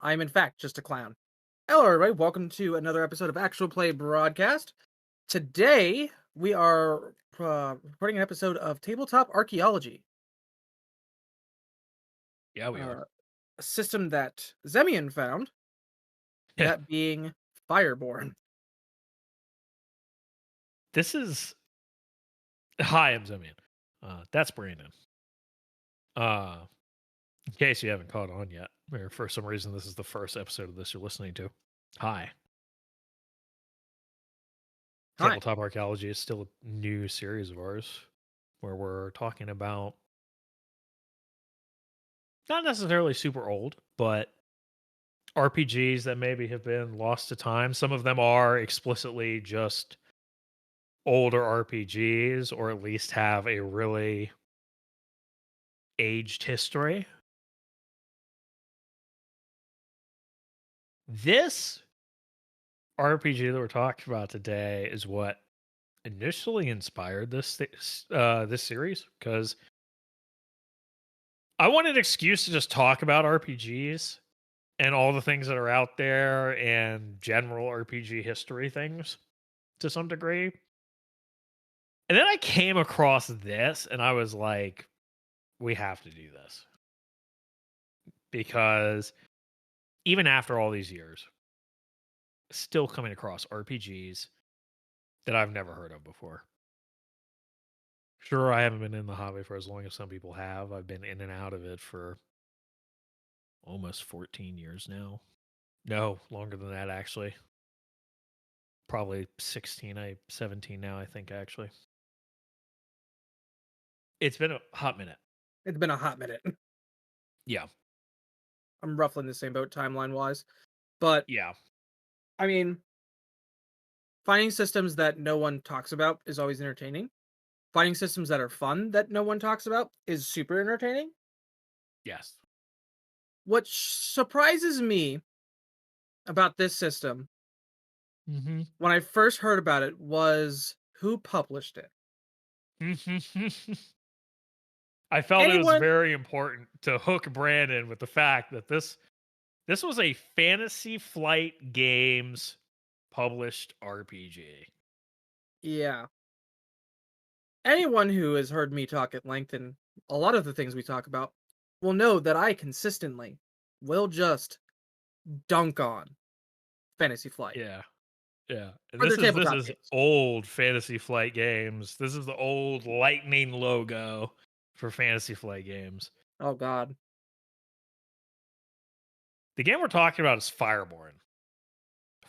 I'm in fact just a clown. Hello, everybody. Welcome to another episode of Actual Play Broadcast. Today, we are recording an episode of Tabletop Archaeology, Yeah, we are. a system that Zemian found, Yeah. that being Fireborn. This is Hi, I'm Zemian. That's Brandon. Uh, in case you haven't caught on yet, or for some reason this is the first episode of this you're listening to. Hi. Hi. Tabletop Archaeology is still a new series of ours where we're talking about not necessarily super old, but RPGs that maybe have been lost to time. Some of them are explicitly just older RPGs, or at least have a really aged history. This RPG that we're talking about today is what initially inspired this series, because I wanted an excuse to just talk about RPGs and all the things that are out there and general RPG history things to some degree. And then I came across this and I was like, we have to do this, because even after all these years, still coming across RPGs that I've never heard of before. Sure, I haven't been in the hobby for as long as some people have. I've been in and out of it for almost 14 years now. No, longer than that, actually. Probably 17 now, I think, actually. It's been a hot minute. It's been a hot minute. Yeah. I'm roughly in the same boat timeline-wise. But, Yeah. I mean, finding systems that no one talks about is always entertaining. Finding systems that are fun that no one talks about is super entertaining. Yes. What surprises me about this system Mm-hmm. when I first heard about it was who published it. I felt it was Anyone? very important to hook Brandon with the fact that this was a Fantasy Flight Games published RPG. Yeah. Anyone who has heard me talk at length and a lot of the things we talk about will know that I consistently will just dunk on Fantasy Flight Yeah. Yeah. And for their this tabletop is games. old Fantasy Flight Games. This is the old lightning logo for Fantasy Flight Games. Oh god. The game we're talking about is Fireborn.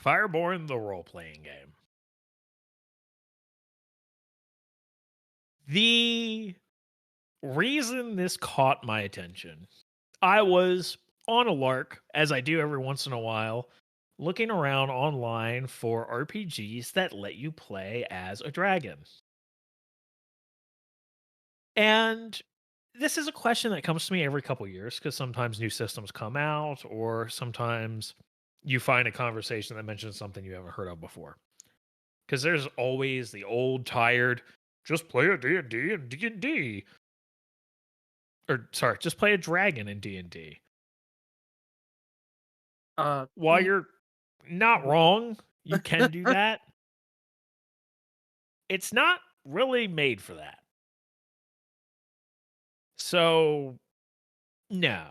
Fireborn, the role-playing game. The reason this caught my attention, I was on a lark, as I do every once in a while, looking around online for RPGs that let you play as a dragon. And this is a question that comes to me every couple years, because sometimes new systems come out, or sometimes you find a conversation that mentions something you haven't heard of before. Because there's always the old, tired, just play a D&D and D&D. Or, sorry, just play a dragon in D&D. While Y- you're not wrong, you can do that. It's not really made for that. So, no.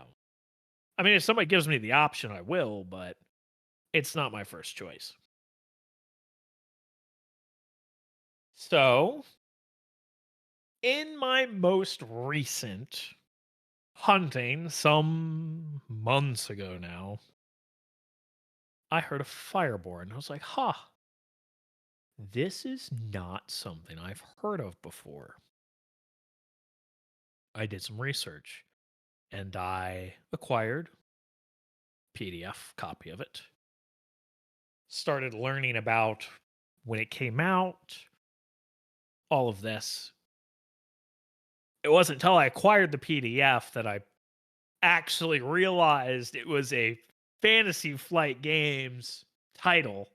I mean, if somebody gives me the option, I will, but it's not my first choice. So, in my most recent hunting, some months ago now, I heard of Fireborn. I was like, huh, this is not something I've heard of before. I did some research and I acquired PDF copy of it. Started learning about when it came out, all of this. It wasn't until I acquired the PDF that I actually realized it was a Fantasy Flight Games title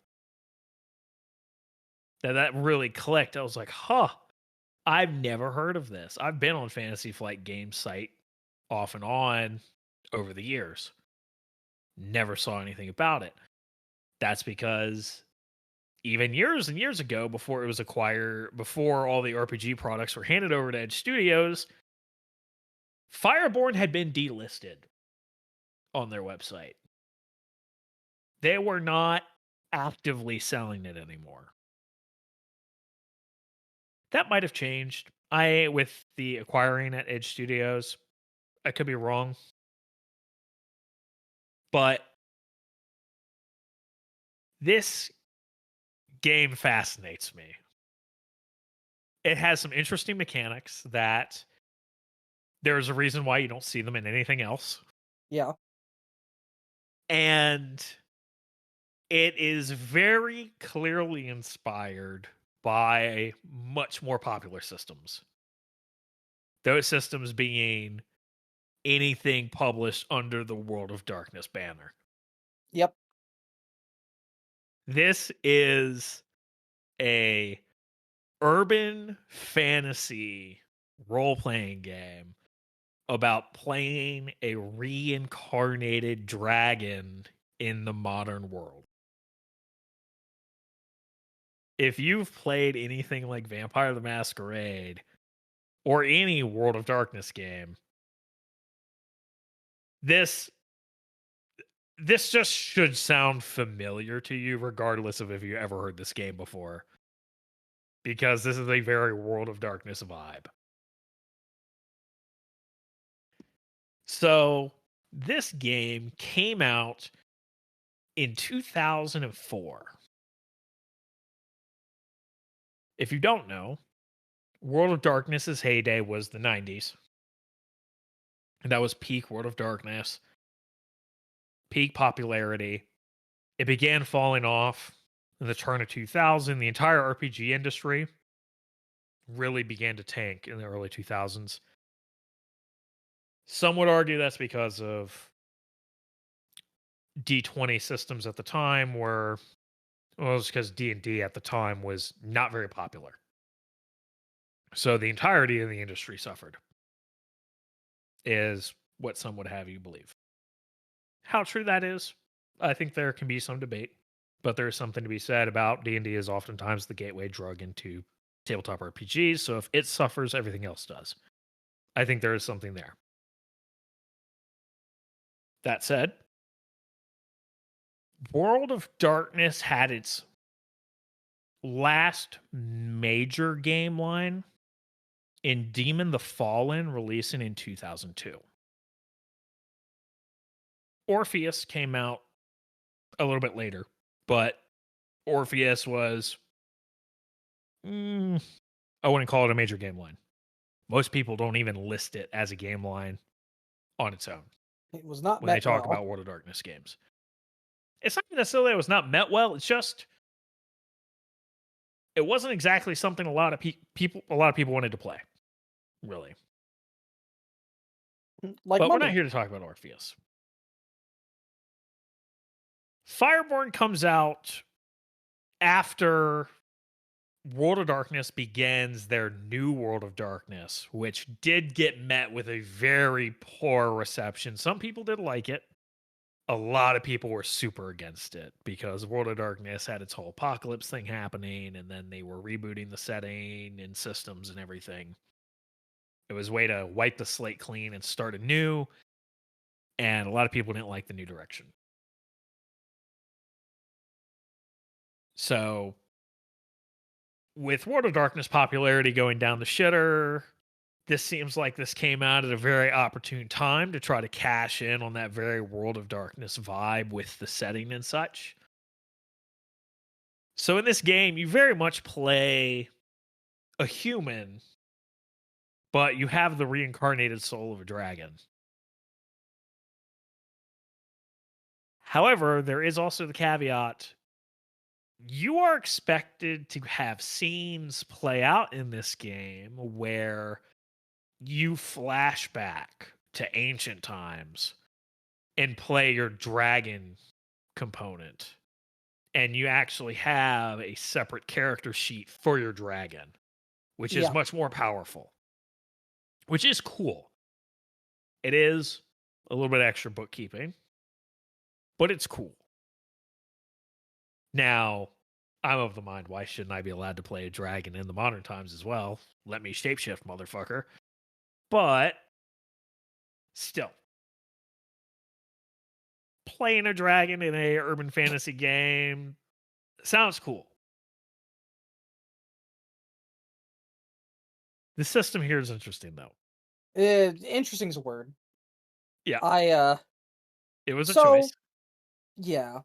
that really clicked. I was like, huh, I've never heard of this. I've been on Fantasy Flight Games site off and on over the years. Never saw anything about it. That's because even years and years ago, before it was acquired, before all the RPG products were handed over to Edge Studios, Fireborn had been delisted on their website. They were not actively selling it anymore. That might have changed. With the acquiring at Edge Studios, I could be wrong. But this game fascinates me. It has some interesting mechanics that there's a reason why you don't see them in anything else. Yeah. And it is very clearly inspired by much more popular systems. Those systems being anything published under the World of Darkness banner. Yep. This is a urban fantasy role-playing game about playing a reincarnated dragon in the modern world. If you've played anything like Vampire the Masquerade or any World of Darkness game, this just should sound familiar to you regardless of if you ever heard this game before, because this is a very World of Darkness vibe. So this game came out in 2004. If you don't know, World of Darkness's heyday was the 90s. And that was peak World of Darkness, peak popularity. It began falling off in the turn of 2000. The entire RPG industry really began to tank in the early 2000s. Some would argue that's because of D20 systems at the time were, well, it was because D&D at the time was not very popular. So the entirety of the industry suffered, is what some would have you believe. How true that is, I think there can be some debate, but there's something to be said about D&D is oftentimes the gateway drug into tabletop RPGs, so if it suffers, everything else does. I think there is something there. That said, World of Darkness had its last major game line in Demon the Fallen, releasing in 2002. Orpheus came out a little bit later, but Orpheus was, I wouldn't call it a major game line. Most people don't even list it as a game line on its own It was not when they met talk well. about World of Darkness games. It's not necessarily it was not met well. It's just it wasn't exactly something a lot of people wanted to play, really. Like But we're money. not here to talk about Orpheus. Fireborn comes out after World of Darkness begins their new World of Darkness, which did get met with a very poor reception. Some people did like it. A lot of people were super against it because World of Darkness had its whole apocalypse thing happening, and then they were rebooting the setting and systems and everything. It was a way to wipe the slate clean and start anew, and a lot of people didn't like the new direction. So, with World of Darkness popularity going down the shitter, this seems like this came out at a very opportune time to try to cash in on that very World of Darkness vibe with the setting and such. So in this game, you very much play a human, but you have the reincarnated soul of a dragon. However, there is also the caveat you are expected to have scenes play out in this game where you flash back to ancient times and play your dragon component. And you actually have a separate character sheet for your dragon, which is much more powerful, which is cool. It is a little bit extra bookkeeping, but it's cool. Now, I'm of the mind, why shouldn't I be allowed to play a dragon in the modern times as well? Let me shapeshift, motherfucker. But still, playing a dragon in a urban fantasy game sounds cool. The system here is interesting, though. Interesting is a word. Yeah, I it was a choice. so yeah.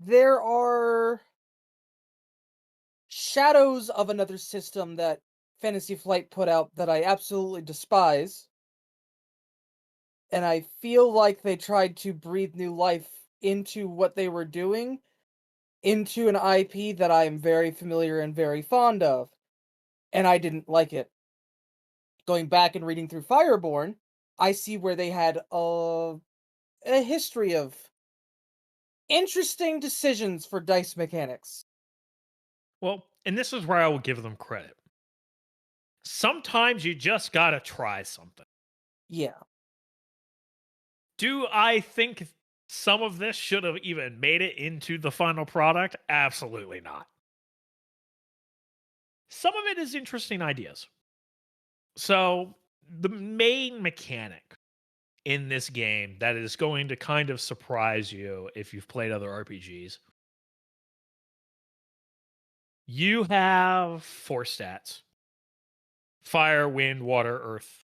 There are shadows of another system that Fantasy Flight put out that I absolutely despise. And I feel like they tried to breathe new life into what they were doing, into an IP that I am very familiar and very fond of, and I didn't like it. Going back and reading through Fireborn, I see where they had a history of interesting decisions for dice mechanics. Well, and this is where I will give them credit. Sometimes you just gotta try something. Yeah. Do I think some of this should have even made it into the final product? Absolutely not. Some of it is interesting ideas. So, the main mechanic in this game that is going to kind of surprise you if you've played other RPGs, you have 4 stats: fire, wind, water, earth.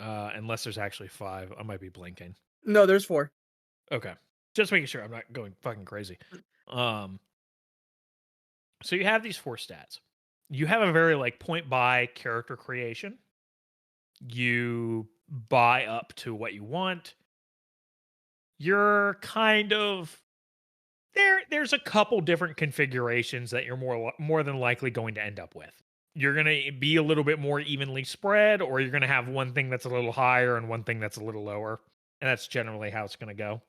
Unless there's actually 5. I might be blinking. No, there's 4. Okay. Just making sure I'm not going fucking crazy. So you have these 4 stats. You have a very like point buy character creation. You buy up to what you want. You're kind of there's a couple different configurations that you're more than likely going to end up with. You're going to be a little bit more evenly spread, or you're going to have one thing that's a little higher and one thing that's a little lower. And that's generally how it's going to go.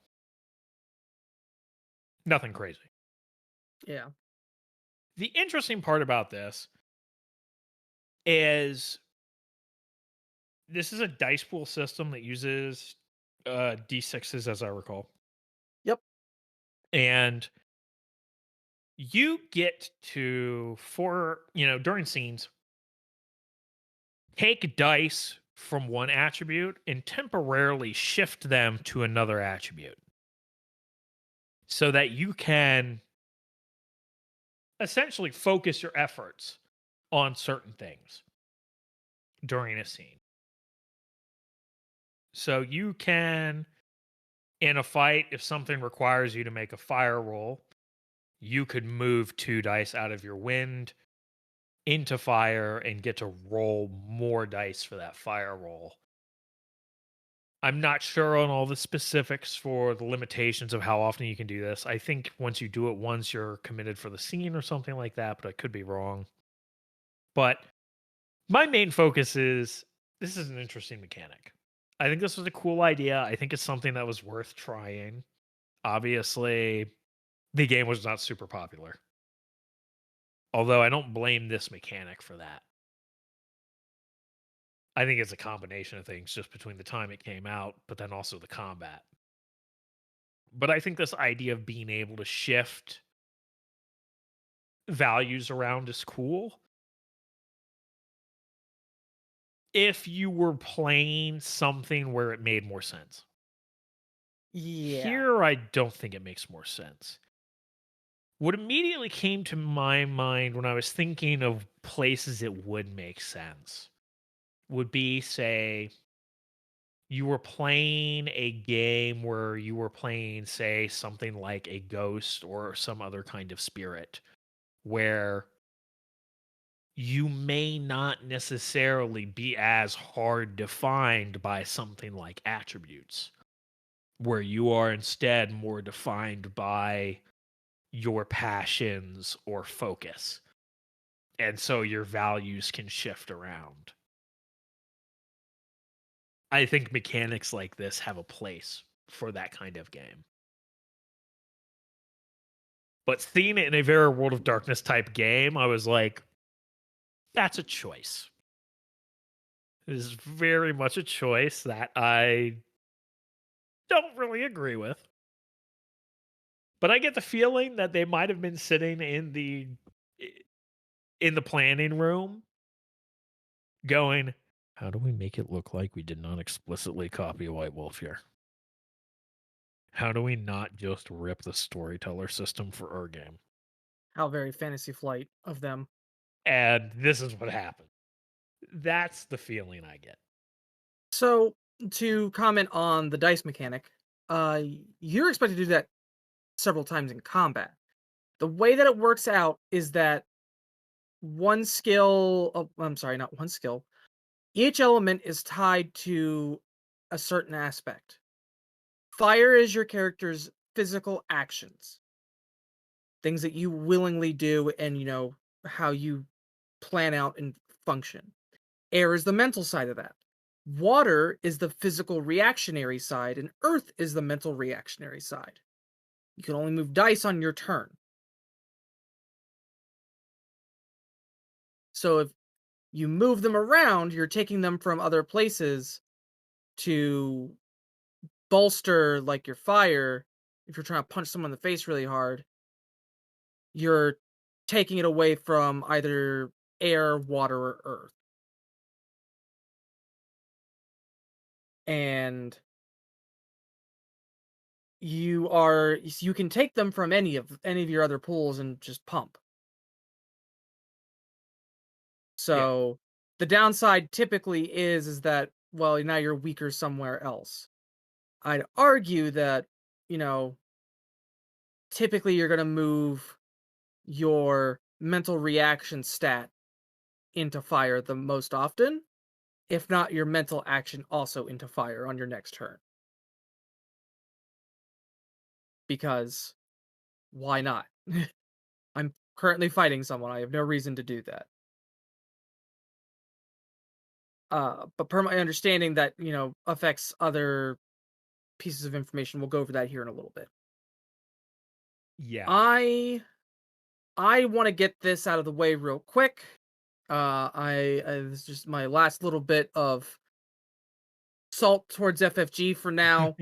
Nothing crazy. Yeah. The interesting part about this is this is a dice pool system that uses d6s, as I recall. Yep. And you get to, during scenes, take dice from one attribute and temporarily shift them to another attribute so that you can essentially focus your efforts on certain things during a scene. So you can, in a fight, if something requires you to make a fire roll, you could move 2 dice out of your wind into fire and get to roll more dice for that fire roll. I'm not sure on all the specifics for the limitations of how often you can do this. I think once you do it once, you're committed for the scene or something like that, but I could be wrong. But my main focus is this is an interesting mechanic. I think this was a cool idea. I think it's something that was worth trying. Obviously, the game was not super popular. Although I don't blame this mechanic for that. I think it's a combination of things just between the time it came out, but then also the combat. But I think this idea of being able to shift values around is cool. If you were playing something where it made more sense. Yeah. Here, I don't think it makes more sense. What immediately came to my mind when I was thinking of places it would make sense would be, say, you were playing a game where you were playing, say, something like a ghost or some other kind of spirit, where you may not necessarily be as hard defined by something like attributes, where you are instead more defined by your passions or focus. And so your values can shift around. I think mechanics like this have a place for that kind of game. But seeing it in a very World of Darkness type game, I was like, that's a choice. It is very much a choice that I don't really agree with. But I get the feeling that they might have been sitting in the planning room going, "How do we make it look like we did not explicitly copy White Wolf here? How do we not just rip the storyteller system for our game?" How very Fantasy Flight of them. And this is what happened. That's the feeling I get. So, to comment on the dice mechanic, uh, you're expected to do that several times in combat. The way that it works out is that one skill, oh, I'm sorry, not one skill. Each element is tied to a certain aspect. Fire is your character's physical actions, things that you willingly do, and how you plan out and function. Air is the mental side of that. Water is the physical reactionary side, and earth is the mental reactionary side. You can only move dice on your turn. So if you move them around, you're taking them from other places to bolster like your fire. If you're trying to punch someone in the face really hard, you're taking it away from either air, water, or earth. And you can take them from any of your other pools and just pump. Yeah. So the downside typically is that, well, now you're weaker somewhere else. I'd argue that, you know, typically you're going to move your mental reaction stat into fire the most often, if not your mental action also into fire on your next turn. Because why not? I'm currently fighting someone. I have no reason to do that. But per my understanding, that affects other pieces of information. We'll go over that here in a little bit. Yeah. I want to get this out of the way real quick. This is just my last little bit of salt towards FFG for now.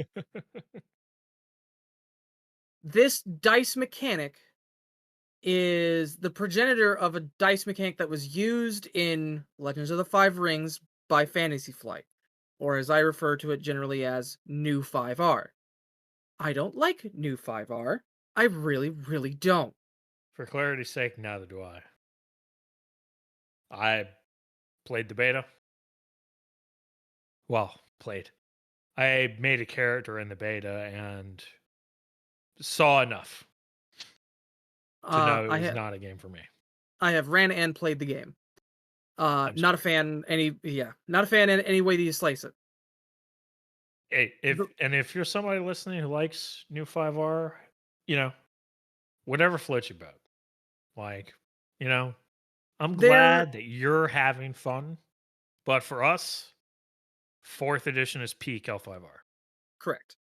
This dice mechanic is the progenitor of a dice mechanic that was used in Legends of the Five Rings by Fantasy Flight, or as I refer to it generally as New 5R. I don't like New 5R. I really, really don't. For clarity's sake, neither do I. I played the beta. Well, played. I made a character in the beta and saw enough to know it I was have not a game for me. I have ran and played the game. I'm Not a sorry. fan not a fan in any way that you slice it. Hey, The- if you're somebody listening who likes New 5R, you know, whatever floats your boat. Like, you know, I'm They're glad that you're having fun. But for us, fourth edition is peak L5R. correct.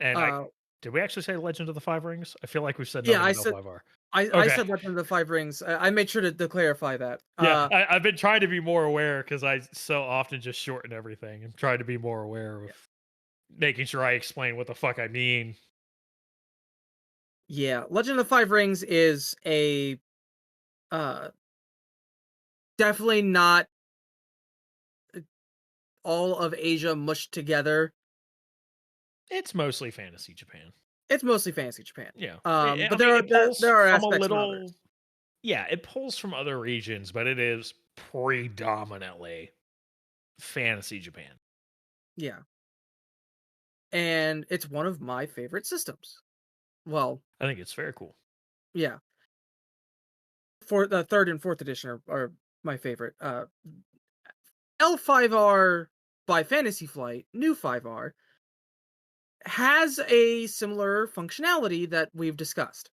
And I Uh, did we actually say Legend of the Five Rings? I feel like we said yeah, nothing I but said L5R. I Okay. said Legend of the Five Rings. I made sure to clarify that. Yeah, I've been trying to be more aware because I so often just shorten everything and try to be more aware of Yeah, making sure I explain what the fuck I mean. yeah. Legend of the Five Rings is a uh definitely not all of Asia mushed together. It's mostly fantasy Japan. It's mostly fantasy Japan. Yeah. But I mean, it there pulls are from a aspects from others. little, yeah, it pulls from other regions, but it is predominantly fantasy Japan. Yeah. And it's one of my favorite systems. Well, I think it's very cool. yeah. For the third and fourth edition are my favorite. L5R by Fantasy Flight, new 5R, has a similar functionality that we've discussed.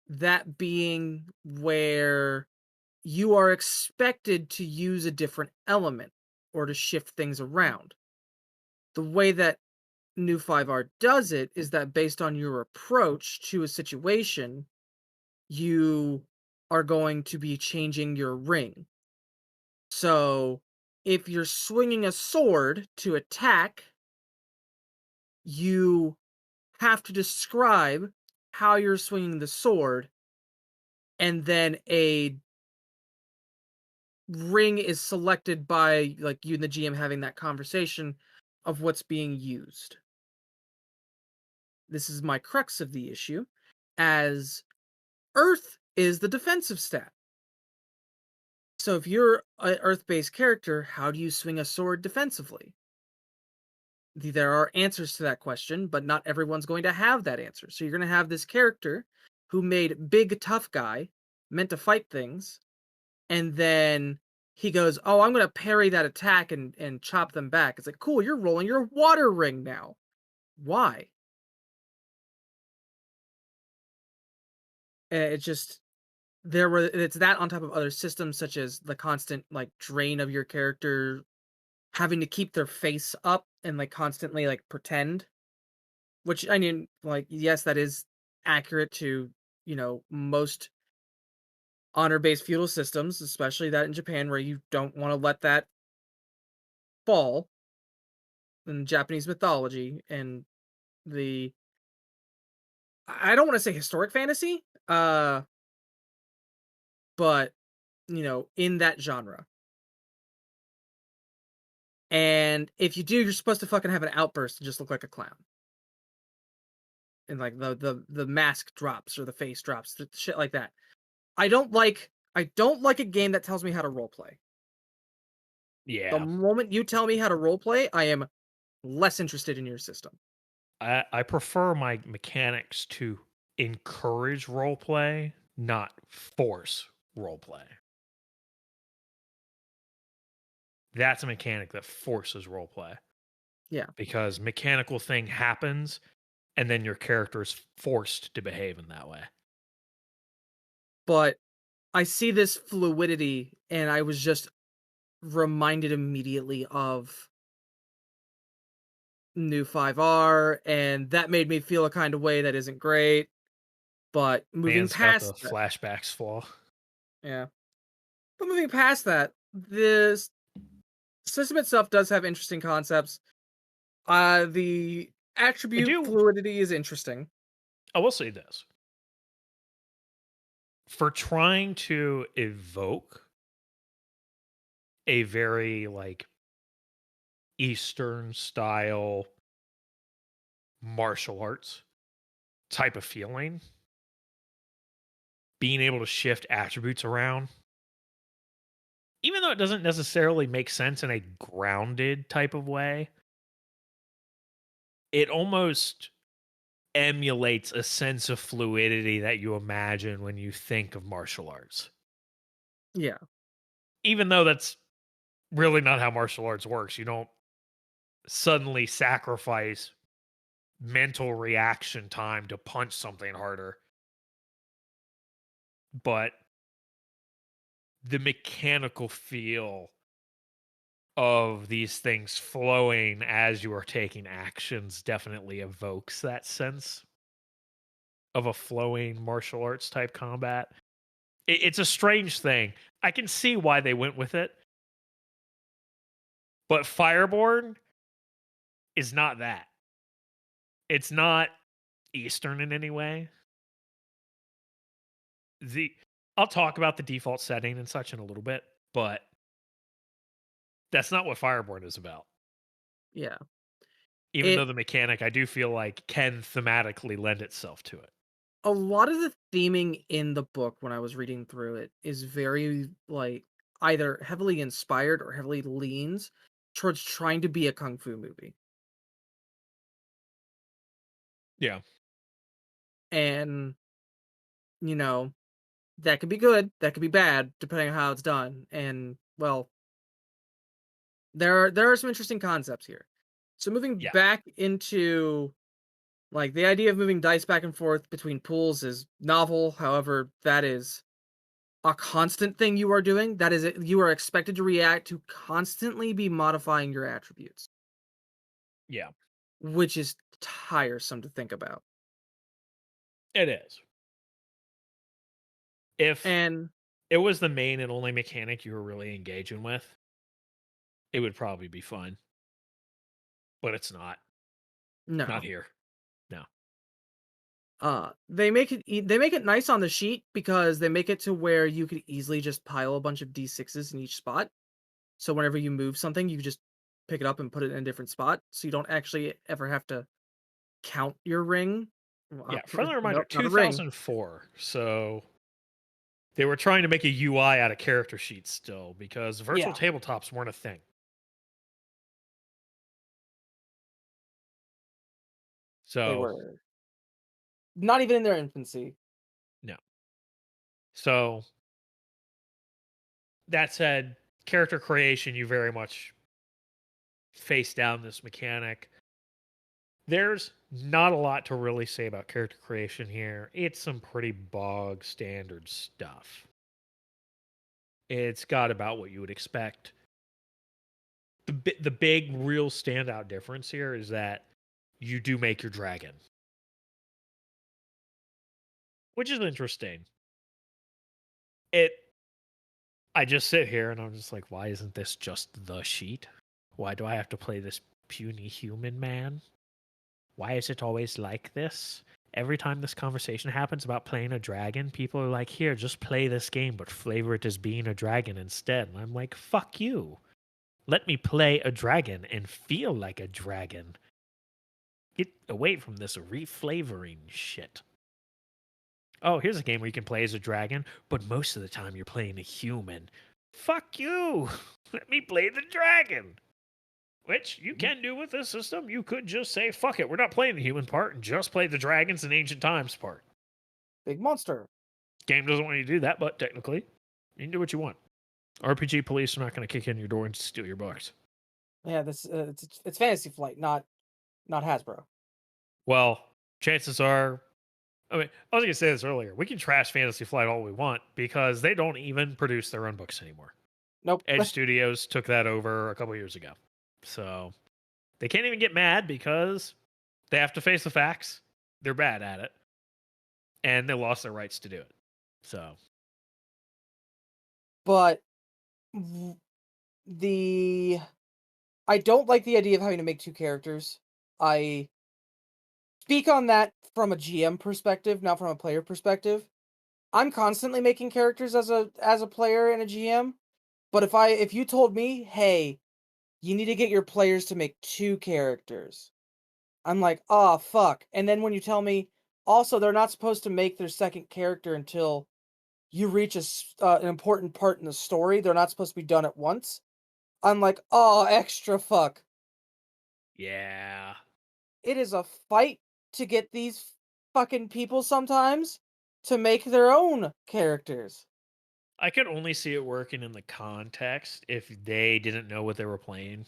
That being where you are expected to use a different element or to shift things around. The way that new 5R does it is that based on your approach to a situation, you are going to be changing your ring. So, if you're swinging a sword to attack, you have to describe how you're swinging the sword, and then a ring is selected by like you and the GM having that conversation of what's being used. This is my crux of the issue, as Earth is the defensive stat. So if you're an Earth-based character, how do you swing a sword defensively? There are answers to that question, but not everyone's going to have that answer. So you're going to have this character who made big tough guy, meant to fight things, and then he goes, "Oh, I'm going to parry that attack and chop them back." It's like, "Cool, you're rolling your water ring now." Why? It just it's that on top of other systems such as the constant like drain of your character having to keep their face up and like constantly like pretend, which I mean, like, yes, that is accurate to, most honor-based feudal systems, especially that in Japan where you don't want to let that fall in Japanese mythology and the I don't want to say historic fantasy, but in that genre. And if you do, you're supposed to fucking have an outburst and just look like a clown. And like the mask drops or the face drops, shit like that. I don't like a game that tells me how to roleplay. The Yeah. moment you tell me how to roleplay, I am less interested in your system. I prefer my mechanics to encourage role play, not force role play. That's a mechanic that forces role play Yeah, because mechanical thing happens and then your character is forced to behave in that way. but I see this fluidity and I was just reminded immediately of new 5R, and that made me feel a kind of way that isn't great. But moving Man's got the past that, flashbacks flaw. yeah. But moving past that, this system itself does have interesting concepts. The I attribute do fluidity is interesting. I will say this. For trying to evoke a very like Eastern style martial arts type of feeling, being able to shift attributes around, even though it doesn't necessarily make sense in a grounded type of way, it almost emulates a sense of fluidity that you imagine when you think of martial arts. Yeah, Even though that's really not how martial arts works. You don't suddenly sacrifice mental reaction time to punch something harder. But the mechanical feel of these things flowing as you are taking actions definitely evokes that sense of a flowing martial arts type combat. It's a strange thing. I can see why they went with it, but Fireborn is not that. It's not Eastern in any way. The I'll talk about the default setting and such in a little bit, but that's not what Fireborn is about. yeah. Even though It the mechanic I do feel like can thematically lend itself to it. A lot of the theming in the book when I was reading through it is very like either heavily inspired or heavily leans towards trying to be a kung fu movie. Yeah. And, you know, that could be good, that could be bad, depending on how it's done. And well, there are some interesting concepts here. So moving Yeah. back into like the idea of moving dice back and forth between pools is novel. However, that is a constant thing you are doing. That is, you are expected to react to constantly be modifying your attributes, Yeah. which is tiresome to think about. It is. If And it was the main and only mechanic you were really engaging with, it would probably be fun. But it's not. Not No. here. No. They make it nice on the sheet because they make it to where you could easily just pile a bunch of d6s in each spot. So whenever you move something, you just pick it up and put it in a different spot, so you don't actually ever have to count your ring. Yeah, friendly reminder, Nope, not a ring. 2004. So they were trying to make a UI out of character sheets still because virtual Yeah, tabletops weren't a thing. they So, were not even in their infancy. no. So, that said, character creation, you very much face down this mechanic. There's not a lot to really say about character creation here. It's some pretty bog standard stuff. It's got about what you would expect. The big real standout difference here is that you do make your dragon, which is interesting. It I just sit here and I'm just like, why isn't this just the sheet? Why do I have to play this puny human man? Why is it always like this? Every time this conversation happens about playing a dragon, people are like, here, just play this game, but flavor it as being a dragon instead. And I'm like, fuck you. Let me play a dragon and feel like a dragon. Get away from this reflavoring shit. Oh, here's a game where you can play as a dragon, but most of the time you're playing a human. Fuck you! Let me play the dragon! Which you can do with this system. You could just say, fuck it, we're not playing the human part and just play the dragons and ancient times part. Big monster. Game doesn't want you to do that, but technically, you can do what you want. RPG police are not going to kick in your door and steal your books. Yeah, this it's Fantasy Flight, not Hasbro. Well, chances are, I mean, I was going to say this earlier. We can trash Fantasy Flight all we want because they don't even produce their own books anymore. Nope. Edge Studios took that over a couple years ago. So they can't even get mad because they have to face the facts. They're bad at it. And they lost their rights to do it. So, But w- the I don't like the idea of having to make two characters. I speak on that from a GM perspective, not from a player perspective. I'm constantly making characters as a player and a GM, but if you told me, "Hey, you need to get your players to make two characters." I'm like, "Oh, fuck." And then when you tell me also they're not supposed to make their second character until you reach an important part in the story, they're not supposed to be done at once. I'm like, "Oh, extra fuck." yeah. It is a fight to get these fucking people sometimes to make their own characters. I could only see it working in the context if they didn't know what they were playing.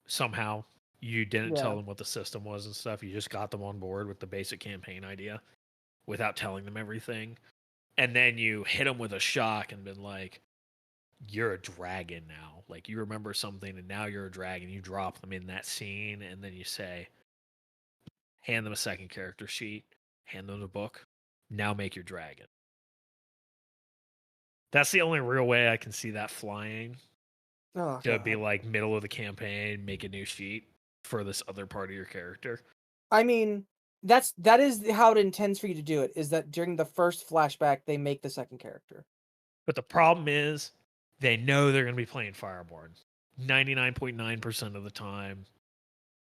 Somehow, you didn't tell Yeah. them what the system was and stuff. You just got them on board with the basic campaign idea without telling them everything. And then you hit them with a shock and been like, you're a dragon now. Like you remember something and now you're a dragon. You drop them in that scene and then you say, hand them a second character sheet, hand them the book. Now make your dragon. That's the only real way I can see that flying. Oh To be god. like middle of the campaign, make a new sheet for this other part of your character. I mean, that is how it intends for you to do it, is that during the first flashback they make the second character. But the problem is they know they're going to be playing Fireborn. 99.9% of the time,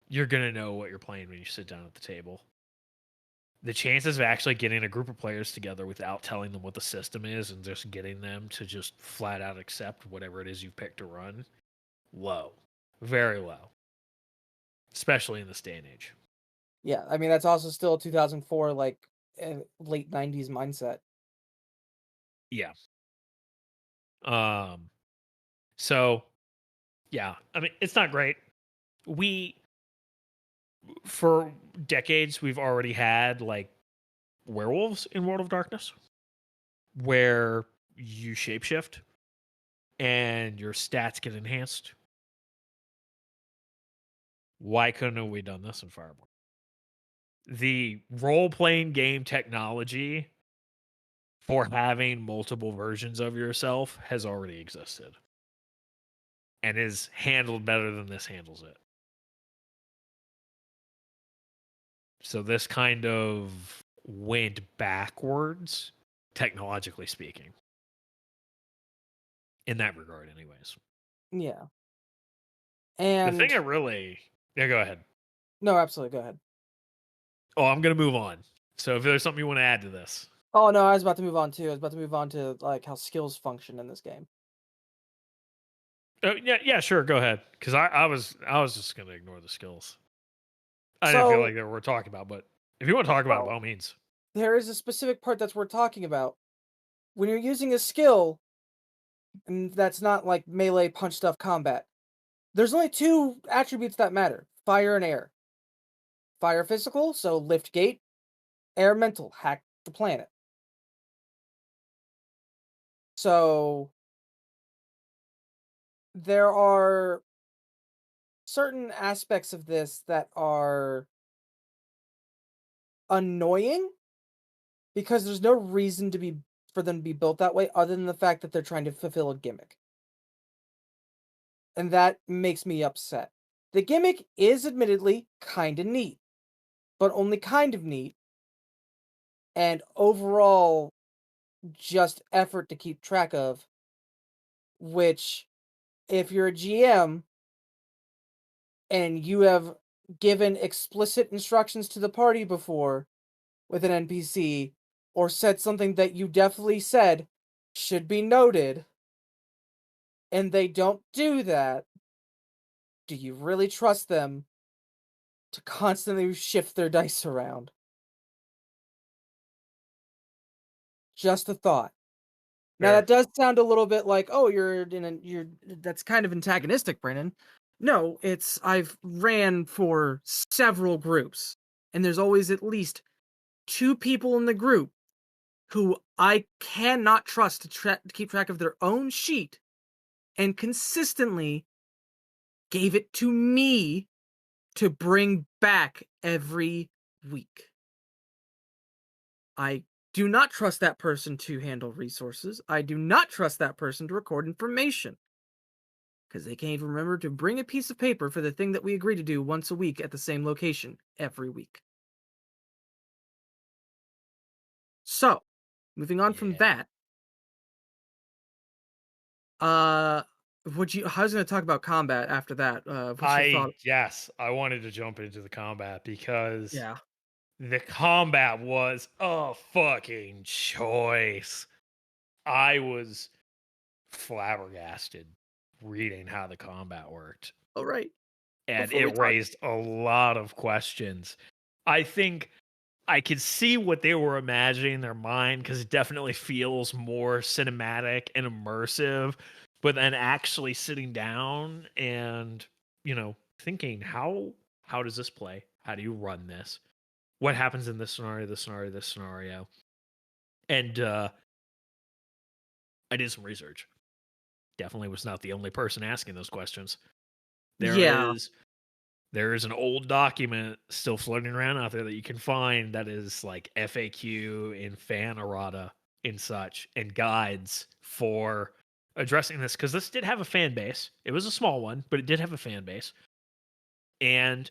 you're going to know what you're playing when you sit down at the table. The chances of actually getting a group of players together without telling them what the system is and just getting them to just flat out accept whatever it is you picked to run, low. Very low. Especially in this day and age. Yeah, I mean that's also still 2004 like late 90s mindset. Yeah. Um so yeah, I mean it's not great. We for decades we've already had like werewolves in World of Darkness where you shapeshift and your stats get enhanced. Why couldn't we done this in Fireborn? The role-playing game technology for having multiple versions of yourself has already existed and is handled better than this handles it. So this kind of went backwards, technologically speaking, in that regard, anyways. Yeah. The thing And I really, yeah, go ahead. no, absolutely, go ahead. Oh, I'm gonna move on. So if there's something you want to add to this, Oh no, I was about to move on too. I was about to move on to like how skills function in this game. oh, yeah, sure, go ahead. Because I was just gonna ignore the skills. I didn't feel So, like they were talking about, but if you want to talk about it, by well, all means. there is a specific part that's worth talking about. When you're using a skill, and that's not like melee punch stuff combat, there's only two attributes that matter: fire and air. Fire physical, so lift gate; air mental, hack the planet. So there are certain aspects of this that are annoying because there's no reason to be for them to be built that way other than the fact that they're trying to fulfill a gimmick. And that makes me upset. The gimmick is admittedly kind of neat, but only kind of neat, and overall just effort to keep track of, which if you're a GM and you have given explicit instructions to the party before with an NPC or said something that you definitely said should be noted and they don't do that, do you really trust them to constantly shift their dice around? Just a thought. Now Fair. that does sound a little bit like, oh, you're that's kind of antagonistic, Brennan. No, it's I've ran for several groups, and there's always at least two people in the group who I cannot trust to keep track of their own sheet and consistently gave it to me to bring back every week. I do not trust that person to handle resources. I do not trust that person to record information because they can't even remember to bring a piece of paper for the thing that we agree to do once a week at the same location every week. So, moving on from Yeah. that, uh, I was going to talk about combat after that. What's your thought? Yes, I wanted to jump into the combat because Yeah. the combat was a fucking choice. I was flabbergasted reading how the combat worked, All right. and Before we it talk, raised a lot of questions. I think I could see what they were imagining in their mind because it definitely feels more cinematic and immersive. But then actually sitting down and thinking how does this play? How do you run this? What happens in this scenario? This scenario? This scenario? And I did some research. Definitely was not the only person asking those questions. There yeah. is There is an old document still floating around out there that you can find that is like FAQ and fan errata and such and guides for addressing this because this did have a fan base. It was a small one, but it did have a fan base. And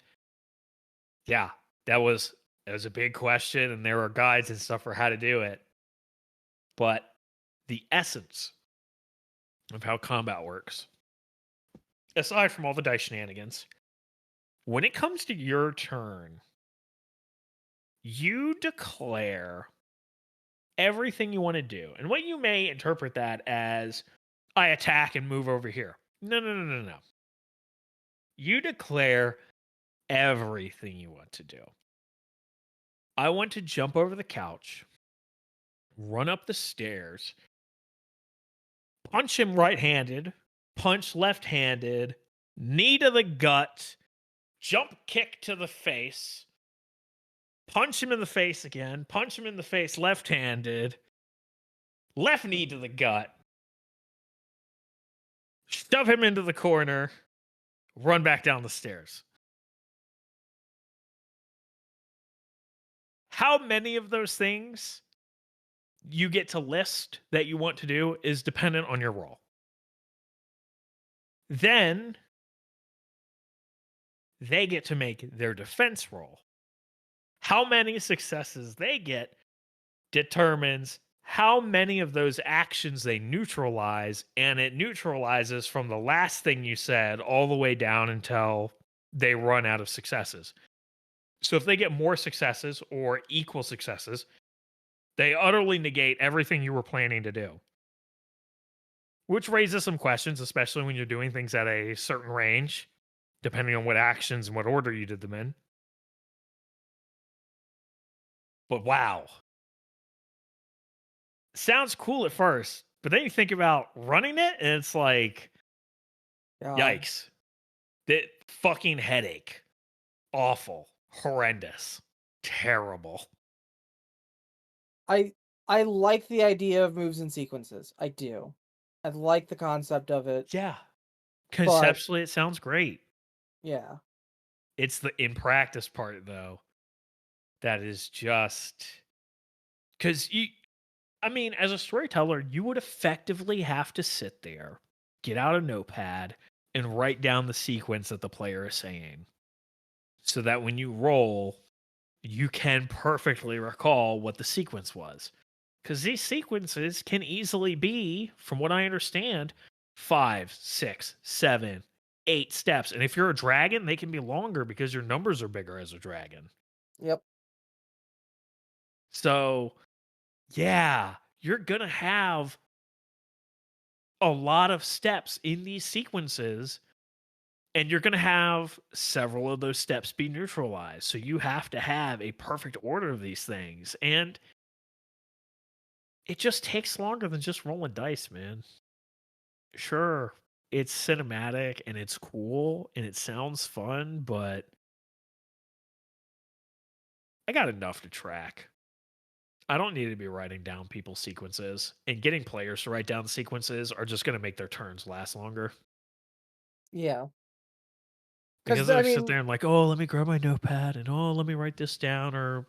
yeah, that was a big question, and there are guides and stuff for how to do it. But the essence of how combat works, aside from all the dice shenanigans, when it comes to your turn, you declare everything you want to do. And what you may interpret that as I attack and move over here. No, no, no, no, no. You declare everything you want to do. I want to jump over the couch, run up the stairs, punch him right handed, punch left handed, knee to the gut, jump kick to the face, punch him in the face again, punch him in the face left handed, left knee to the gut, shove him into the corner, run back down the stairs. How many of those things you get to list that you want to do is dependent on your role. Then they get to make their defense roll. how many successes they get determines how many of those actions they neutralize, and it neutralizes from the last thing you said all the way down until they run out of successes. So if they get more successes or equal successes, they utterly negate everything you were planning to do, which raises some questions, especially when you're doing things at a certain range, depending on what actions and what order you did them in. But wow, sounds cool at first, but then you think about running it, and it's like, God. yikes. That fucking headache. Awful. Horrendous. Terrible. I I like the idea of moves and sequences. I do. I like the concept of it, Yeah. but Conceptually, it sounds great. yeah. It's the in practice part, though, that is just because I mean, as a storyteller, you would effectively have to sit there, get out a notepad, and write down the sequence that the player is saying so that when you roll, you can perfectly recall what the sequence was. Because these sequences can easily be, from what I understand, 5, 6, 7, 8 steps. And if you're a dragon, they can be longer because your numbers are bigger as a dragon. Yep. So, yeah, you're going to have a lot of steps in these sequences, and you're going to have several of those steps be neutralized. So, you have to have a perfect order of these things. And it just takes longer than just rolling dice, man. Sure, it's cinematic and it's cool and it sounds fun, but I got enough to track. I don't need to be writing down people's sequences, and getting players to write down the sequences are just going to make their turns last longer Yeah. because Because I they'll sit mean, there and like, oh, let me grab my notepad and oh, let me write this down, or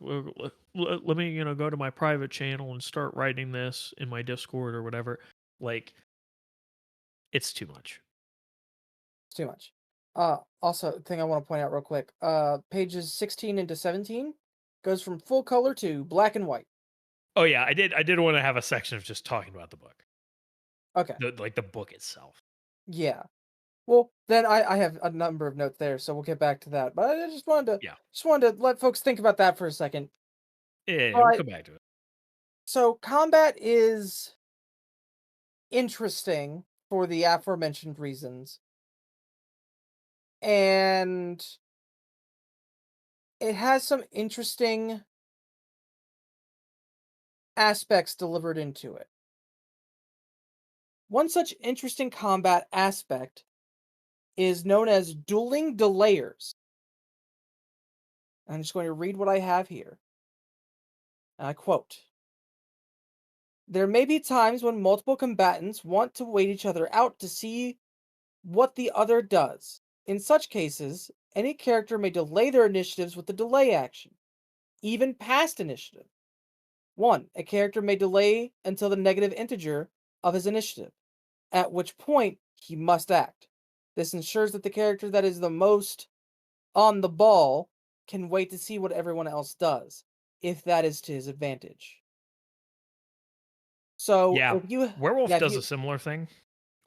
let me, go to my private channel and start writing this in my Discord or whatever. Like, it's too much. it's too much. Also, thing I want to point out real quick. Pages 16 into 17 goes from full color to black and white. Oh yeah, I did want to have a section of just talking about the book, Okay. the book itself. Yeah. Well, then I have a number of notes there, so we'll get back to that. But I Yeah. just wanted to let folks think about that for a second. Yeah, we'll But come back to it. so combat is interesting for the aforementioned reasons, and it has some interesting aspects delivered into it. One such interesting combat aspect is known as dueling delayers. I'm just going to read what I have here. And I quote: there may be times when multiple combatants want to wait each other out to see what the other does. In such cases, any character may delay their initiatives with the delay action, even past initiative. 1. A character may delay until the negative integer of his initiative, at which point he must act. This ensures that the character that is the most on the ball can wait to see what everyone else does, if that is to his advantage. So Yeah, Werewolf if does a you similar thing if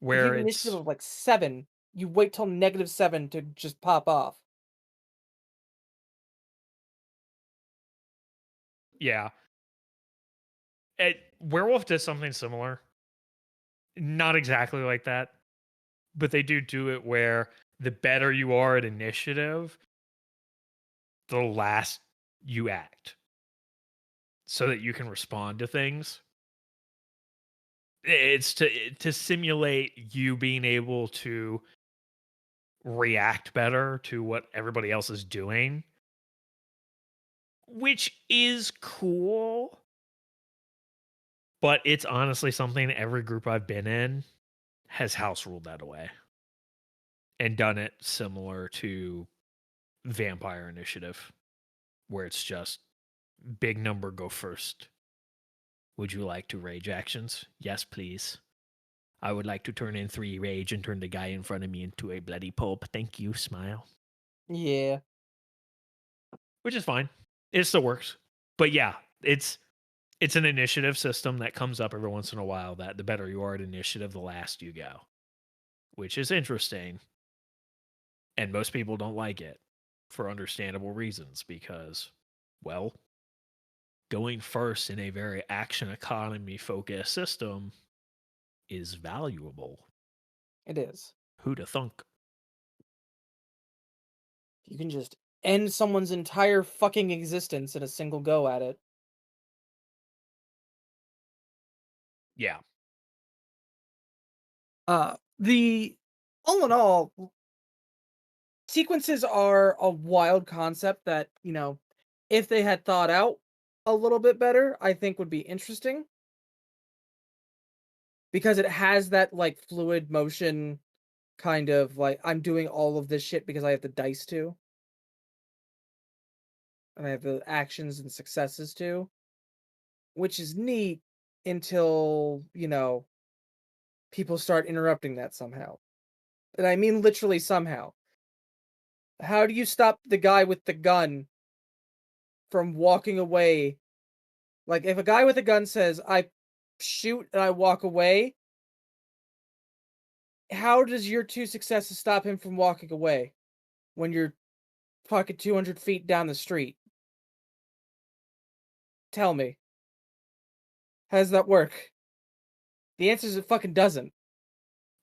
you where have an initiative it's of like 7, you wait till -7 to just pop off. yeah. Werewolf does something similar. Not exactly like that, but they do it where the better you are at initiative, the last you act, so that you can respond to things. It's to simulate you being able to react better to what everybody else is doing, which is cool. But it's honestly something every group I've been in has house ruled that away and done it similar to Vampire Initiative, where it's just big number go first. Would you like to rage actions? Yes, please. I would like to turn in 3 rage and turn the guy in front of me into a bloody pulp. Thank you, smile. Yeah. Which is fine. It still works. But yeah, it's an initiative system that comes up every once in a while that the better you are at initiative, the last you go, which is interesting. And most people don't like it for understandable reasons because, well, going first in a very action economy focused system is valuable. It is. Who'da thunk? You can just end someone's entire fucking existence in a single go at it. Yeah. The all in all, sequences are a wild concept that, if they had thought out a little bit better, I think would be interesting because it has that like fluid motion kind of like I'm doing all of this shit because I have the dice to, and I have the actions and successes to, which is neat until, people start interrupting that somehow. And I mean literally somehow. How do you stop the guy with the gun from walking away? Like, if a guy with a gun says, I shoot and I walk away, how does your two successes stop him from walking away when you're fucking 200 feet down the street? Tell me. How does that work? The answer is it fucking doesn't.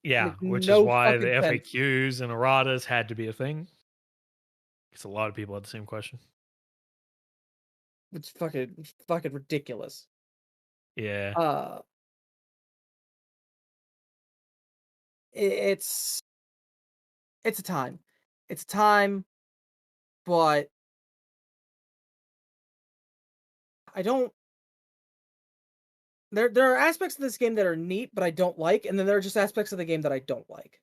Yeah, Makes which is no why the fucking sense. FAQs and erratas had to be a thing. Because a lot of people had the same question. It's fucking ridiculous. Yeah. Uh, it's it's a time. It's a time, but I don't. There are aspects of this game that are neat, but I don't like, and then there are just aspects of the game that I don't like.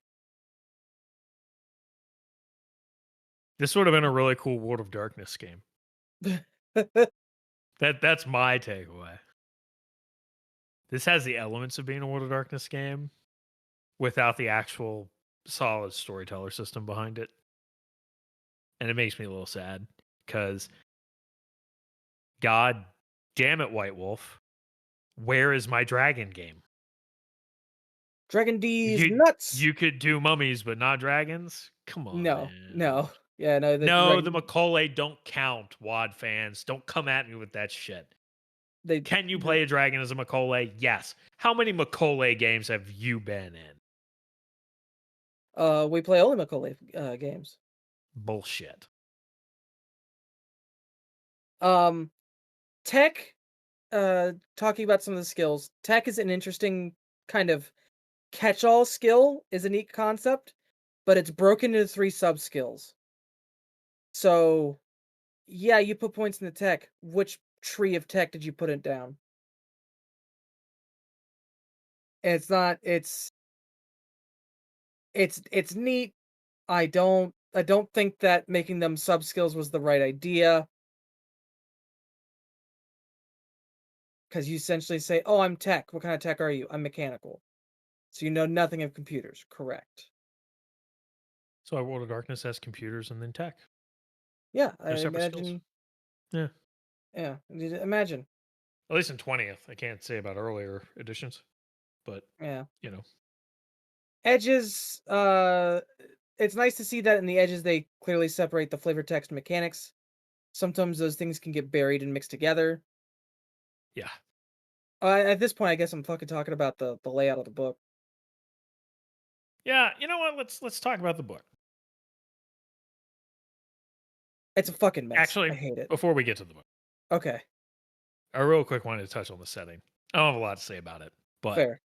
This would have been a really cool World of Darkness game. That's my takeaway. This has the elements of being a World of Darkness game without the actual solid storyteller system behind it. And it makes me a little sad because God damn it, White Wolf, where is my dragon game? Dragon D's You nuts. you could do mummies but not dragons? Come on, No, man. no, yeah, no. The No, the dragon Macaulay don't count, WAD fans. Don't come at me with that shit. they Can you the, play a dragon as a Macaulay? Yes. How many Macaulay games have you been in? we play only Macaulay games. Bullshit. Um, Tech. Talking about some of the skills. Tech is an interesting kind of catch-all skill. Is a neat concept, but it's broken into 3 sub skills. So, yeah, you put points in the tech. Which tree of tech did you put it down? And it's not. It's neat. I don't think that making them sub skills was the right idea. Because you essentially say, "Oh, I'm tech. What kind of tech are you? I'm mechanical." So you know nothing of computers. Correct. So World of Darkness has computers and then tech. Yeah, I They're separate skills. imagine. Yeah. Yeah, imagine. At least in 20th. I can't say about earlier editions, but Yeah, you know. edges. It's nice to see that in the edges they clearly separate the flavor text mechanics. Sometimes those things can get buried and mixed together. Yeah. At this point, I guess I'm fucking talking about the layout of the book. Yeah, you know what? Let's talk about the book. It's a fucking mess. I Actually, hate it. before we get to the book, Okay, I real quick wanted to touch on the setting. I don't have a lot to say about it, but fair.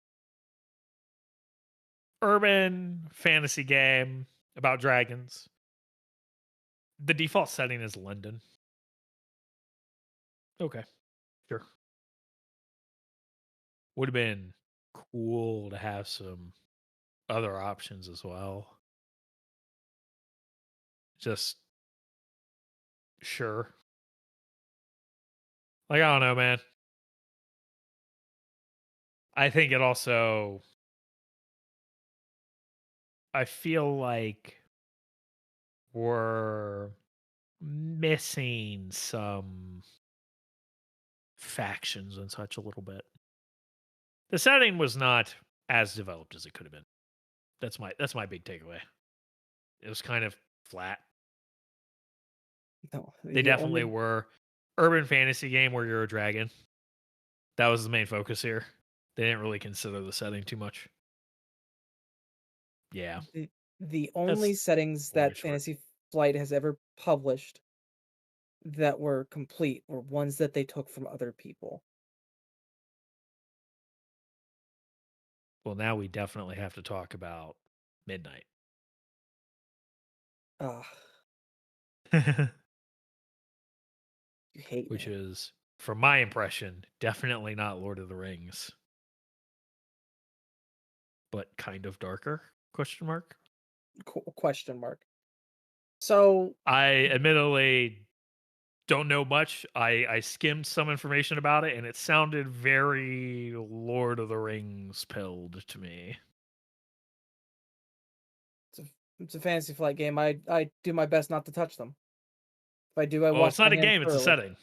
urban fantasy game about dragons. The default setting is London. Okay, sure. Would have been cool to have some other options as well. Just sure. Like, I don't know, man. I think it also, I feel like we're missing some factions and such a little bit. The setting was not as developed as it could have been. That's my big takeaway. It was kind of flat. No, They the definitely only were urban fantasy game where you're a dragon. That was the main focus here. They didn't really consider the setting too much. Yeah, the only that's settings long and that short. Fantasy Flight has ever published that were complete were ones that they took from other people. Well, now we definitely have to talk about Midnight, Ah, you hate which me. is, from my impression, definitely not Lord of the Rings, but kind of darker? Question mark. Question mark. So, I admittedly don't know much. I skimmed some information about it, and it sounded very Lord of the Rings pilled to me. it's a it's a Fantasy Flight game. I do my best not to touch them. If I do, I Well, wash it's my not a hands game; it's a thoroughly. setting.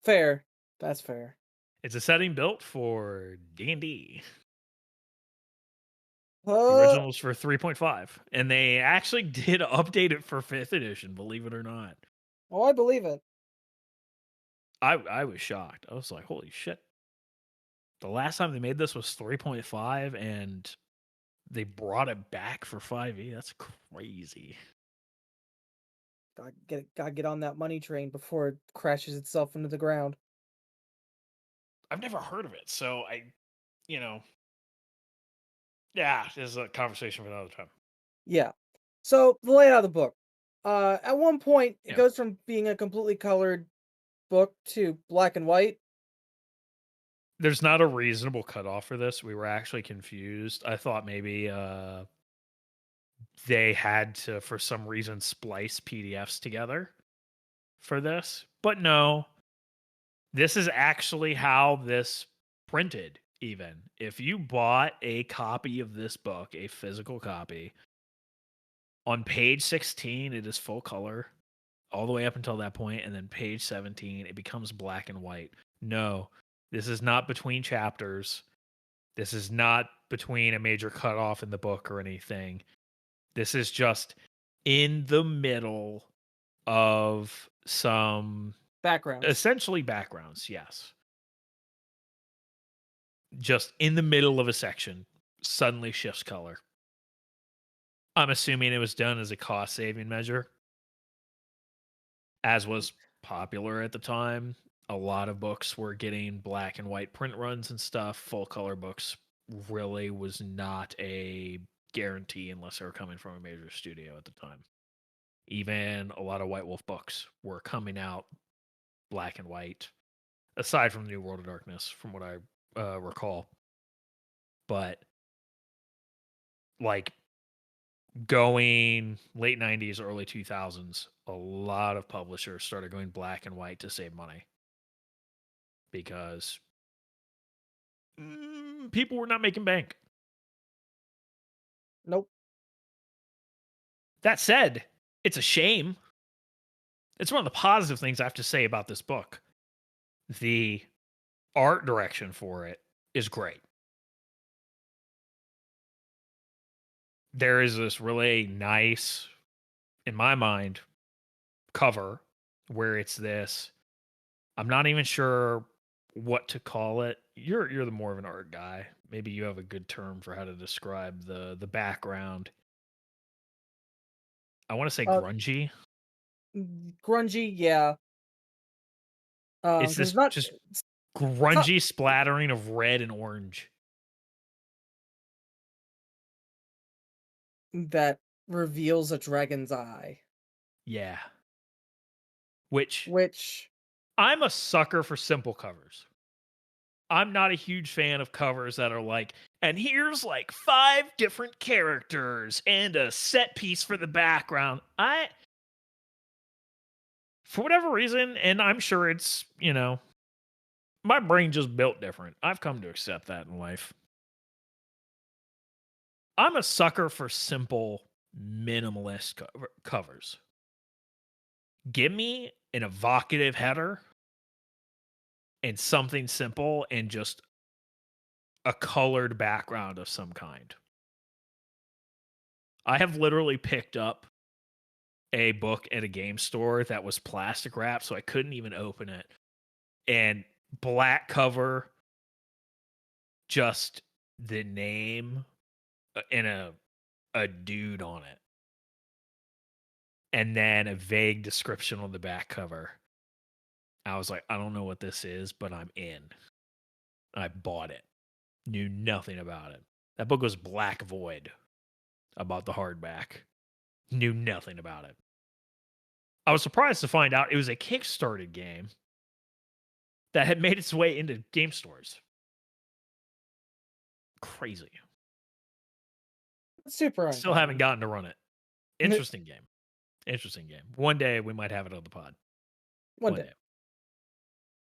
Fair. That's fair. It's a setting built for D&D. The Uh, original was for 3.5, and they actually did update it for 5th edition, believe it or not. oh, I believe it. I was shocked. I was like, "Holy shit." The last time they made this was 3.5 and they brought it back for 5e. That's crazy. Gotta get on that money train before it crashes itself into the ground. I've never heard of it, so you know, yeah, this is a conversation for another time. Yeah. So the layout of the book. At one point, it Yeah. goes from being a completely colored book to black and white. There's not a reasonable cutoff for this. We were actually confused. I thought maybe they had to, for some reason, splice PDFs together for this. But no, this is actually how this printed, even. If you bought a copy of this book, a physical copy, on page 16, it is full color all the way up until that point, and then page 17, it becomes black and white. No, this is not between chapters. This is not between a major cutoff in the book or anything. This is just in the middle of some Backgrounds. essentially backgrounds, yes. Just in the middle of a section, suddenly shifts color. I'm assuming it was done as a cost saving measure, as was popular at the time. A lot of books were getting black and white print runs and stuff. Full color books really was not a guarantee unless they were coming from a major studio at the time. Even a lot of White Wolf books were coming out black and white, aside from New World of Darkness, from what I recall. But like going late 90s, early 2000s, a lot of publishers started going black and white to save money because people were not making bank. Nope. That said, it's a shame. It's one of the positive things I have to say about this book. The art direction for it is great. There is this really nice, in my mind, cover where it's this. I'm not even sure what to call it. You're the more of an art guy. Maybe you have a good term for how to describe the background. I want to say Uh, grungy. grungy, yeah. It's Because this not just it's not grungy splattering of red and orange. that reveals a dragon's eye, Yeah. Which which I'm a sucker for simple covers. I'm not a huge fan of covers that are like, and here's like 5 different characters and a set piece for the background. For whatever reason, and I'm sure it's, my brain just built different. I've come to accept that in life. I'm a sucker for simple, minimalist covers. Give me an evocative header and something simple and just a colored background of some kind. I have literally picked up a book at a game store that was plastic wrapped, so I couldn't even open it. And black cover, just the name and a dude on it. And then a vague description on the back cover. I was like, I don't know what this is, but I'm in. I bought it. Knew nothing about it. That book was Black Void. I bought the hardback. Knew nothing about it. I was surprised to find out it was a Kickstarted game that had made its way into game stores. Crazy. Super Still haven't uncommon. gotten to run it. Interesting game. Interesting game. One day we might have it on the pod. One One day. day.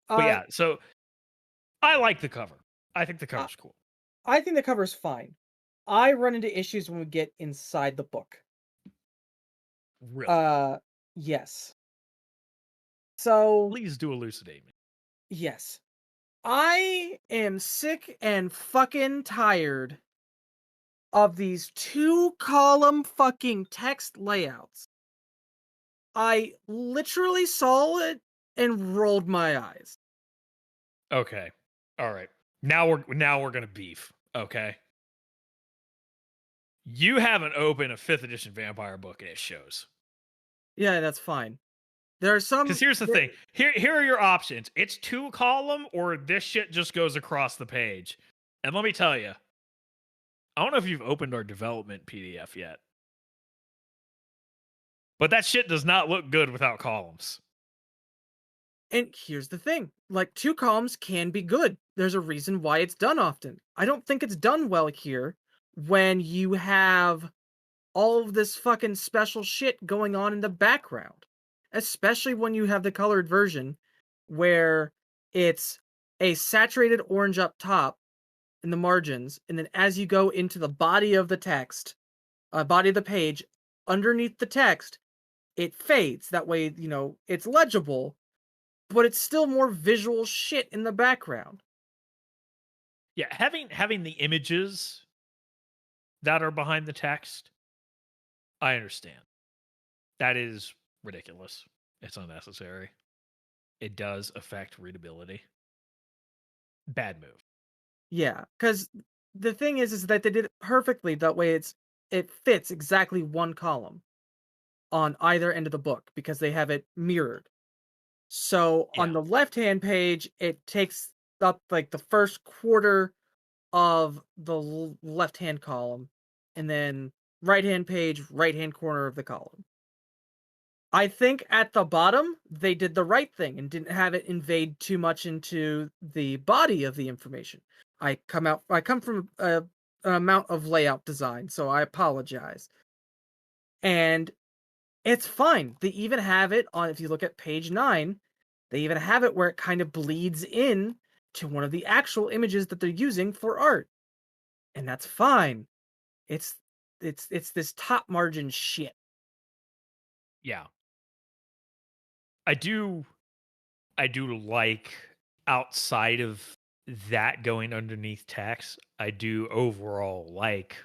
But yeah, so I like the cover. I think the Uh, cover's cool. I think the cover's fine. I run into issues when we get inside the book. Really. Yes. So, Please do elucidate me. yes. I am sick and fucking tired of these 2-column fucking text layouts. I literally saw it and rolled my eyes. Okay. All right. Now we're gonna beef. Okay. You haven't opened a 5th edition vampire book and it shows. Yeah, that's fine. There are some. Because here's the thing. Here are your options. It's 2-column or this shit just goes across the page. And let me tell you, I don't know if you've opened our development PDF yet. But that shit does not look good without columns. And here's the thing, like 2 columns can be good. There's a reason why it's done often. I don't think it's done well here when you have all of this fucking special shit going on in the background. Especially when you have the colored version where it's a saturated orange up top in the margins, and then as you go into the body of the text, body of the page, underneath the text, it fades. That way, it's legible, but it's still more visual shit in the background. Yeah, having the images that are behind the text, I understand. That is ridiculous. It's unnecessary. It does affect readability. Bad move. Yeah, because the thing is that they did it perfectly. That way, it fits exactly 1 column on either end of the book because they have it mirrored. So on Yeah. the left-hand page, it takes up like the first quarter of the left-hand column, and then right-hand page, right-hand corner of the column. I think at the bottom, they did the right thing and didn't have it invade too much into the body of the information. I come from an amount of layout design, so I apologize. And it's fine. They even have it on, if you look at page 9, they even have it where it kind of bleeds in to one of the actual images that they're using for art. And that's fine. It's this top margin shit. Yeah. I do like outside of that going underneath text, I do overall like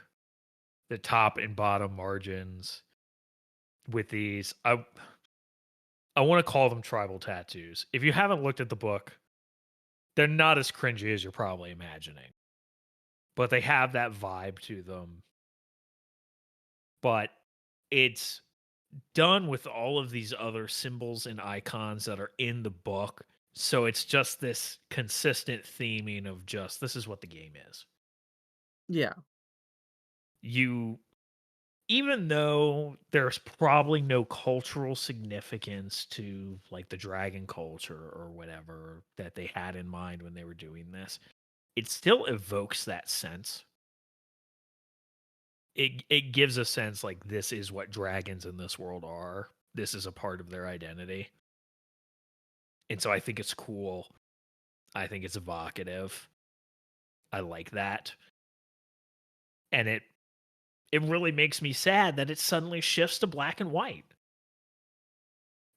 the top and bottom margins with these. I want to call them tribal tattoos. If you haven't looked at the book, they're not as cringy as you're probably imagining. But they have that vibe to them. But it's done with all of these other symbols and icons that are in the book. So it's just this consistent theming of just this is what the game is. Yeah. You even though there's probably no cultural significance to like the dragon culture or whatever that they had in mind when they were doing this, it still evokes that sense. It gives a sense like this is what dragons in this world are. This is a part of their identity. And so I think it's cool. I think it's evocative. I like that. And it really makes me sad that it suddenly shifts to black and white.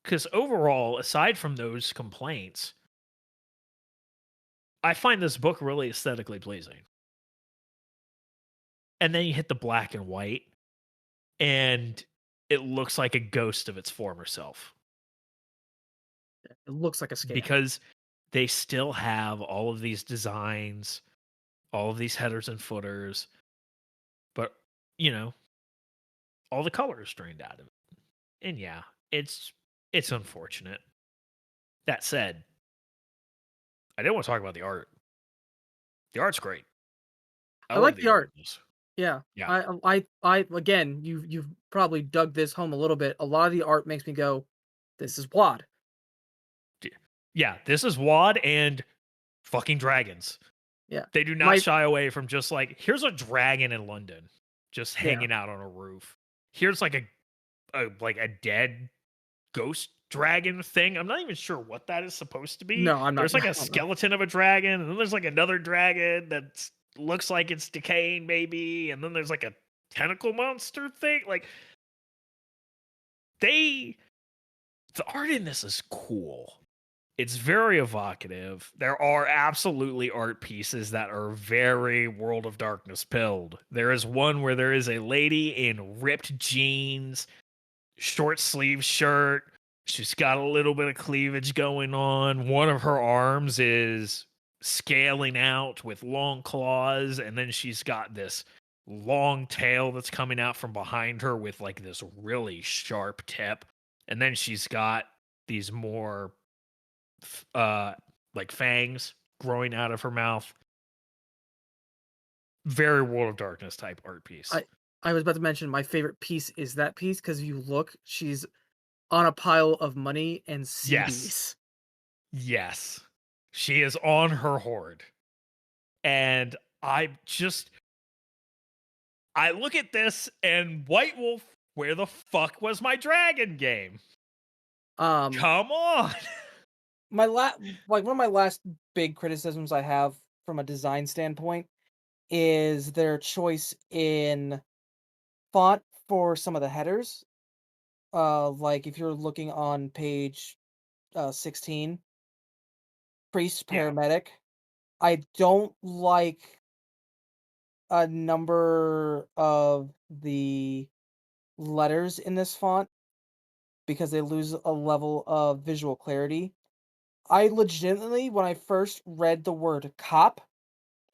Because overall, aside from those complaints, I find this book really aesthetically pleasing. And then you hit the black and white, and it looks like a ghost of its former self It looks like a scam. because they still have all of these designs, all of these headers and footers, but you know, all the color is drained out of it. And yeah, it's unfortunate. That said, I didn't want to talk about the art. The art's great. I I love like the the art art. in this. Yeah. Yeah. I again, you've probably dug this home a little bit. A lot of the art makes me go, "This is WOD." Yeah, this is WAD and fucking dragons. Yeah. They do not My shy away from just like, here's a dragon in London just yeah. hanging out on a roof. Here's like a dead ghost dragon thing. I'm not even sure what that is supposed to be. No, I'm not There's like I a don't know. skeleton of a dragon, and then there's like another dragon that looks like it's decaying, maybe, and then there's like a tentacle monster thing. Like they, the art in this is cool. It's very evocative. There are absolutely art pieces that are very World of Darkness pilled. There is one where there is a lady in ripped jeans, short sleeve shirt. She's got a little bit of cleavage going on. One of her arms is scaling out with long claws, and then she's got this long tail that's coming out from behind her with like this really sharp tip. And then she's got these more uh like fangs growing out of her mouth. Very World of Darkness type art piece. I I was about to mention my favorite piece is that piece because if you look, she's on a pile of money and Yes. CDs. Yes. She is on her hoard. And I look at this and White Wolf, where the fuck was my dragon game? Um, Come on. my like one of my last big criticisms I have from a design standpoint is their choice in font for some of the headers. Like if you're looking on page 16, priest Yeah. paramedic. I don't like a number of the letters in this font because they lose a level of visual clarity. I legitimately, when I first read the word cop,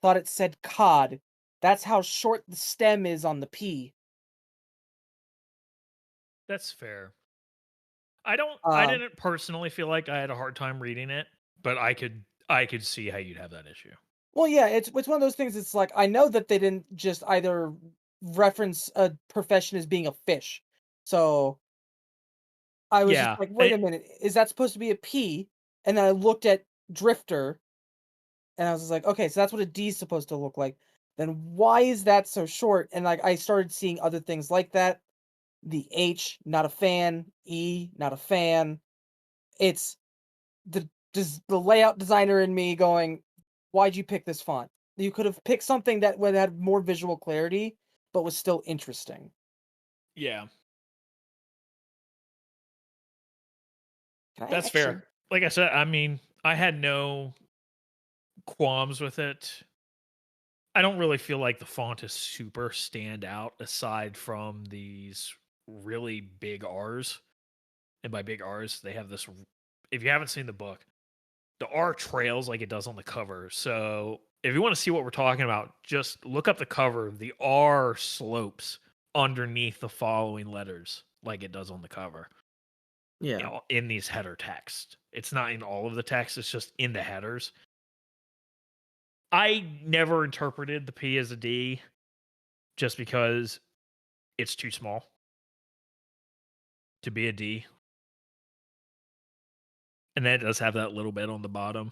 thought it said cod. That's how short the stem is on the P. That's fair. I Um, didn't personally feel like I had a hard time reading it, but I could see how you'd have that issue. well, yeah, it's one of those things. It's like I know that they didn't just either reference a profession as being a fish, so I was just Yeah. like, wait a minute, is that supposed to be a P? And then I looked at drifter, and I was just like, okay, so that's what a D is supposed to look like. Then why is that so short? And like I started seeing other things like that. The H, not a fan. E, not a fan. It's the layout designer in me going, why'd you pick this font? You could have picked something that would have more visual clarity, but was still interesting. Yeah. Can I That's fair. actually? Like I said, I mean, I had no qualms with it. I don't really feel like the font is super stand out aside from these really big R's. And by big R's, they have this. If you haven't seen the book, the R trails like it does on the cover. So if you want to see what we're talking about, just look up the cover. The R slopes underneath the following letters like it does on the cover. You Yeah. know, in these header text. It's not in all of the text, it's just in the headers. I never interpreted the P as a D just because it's too small to be a D. And then it does have that little bit on the bottom.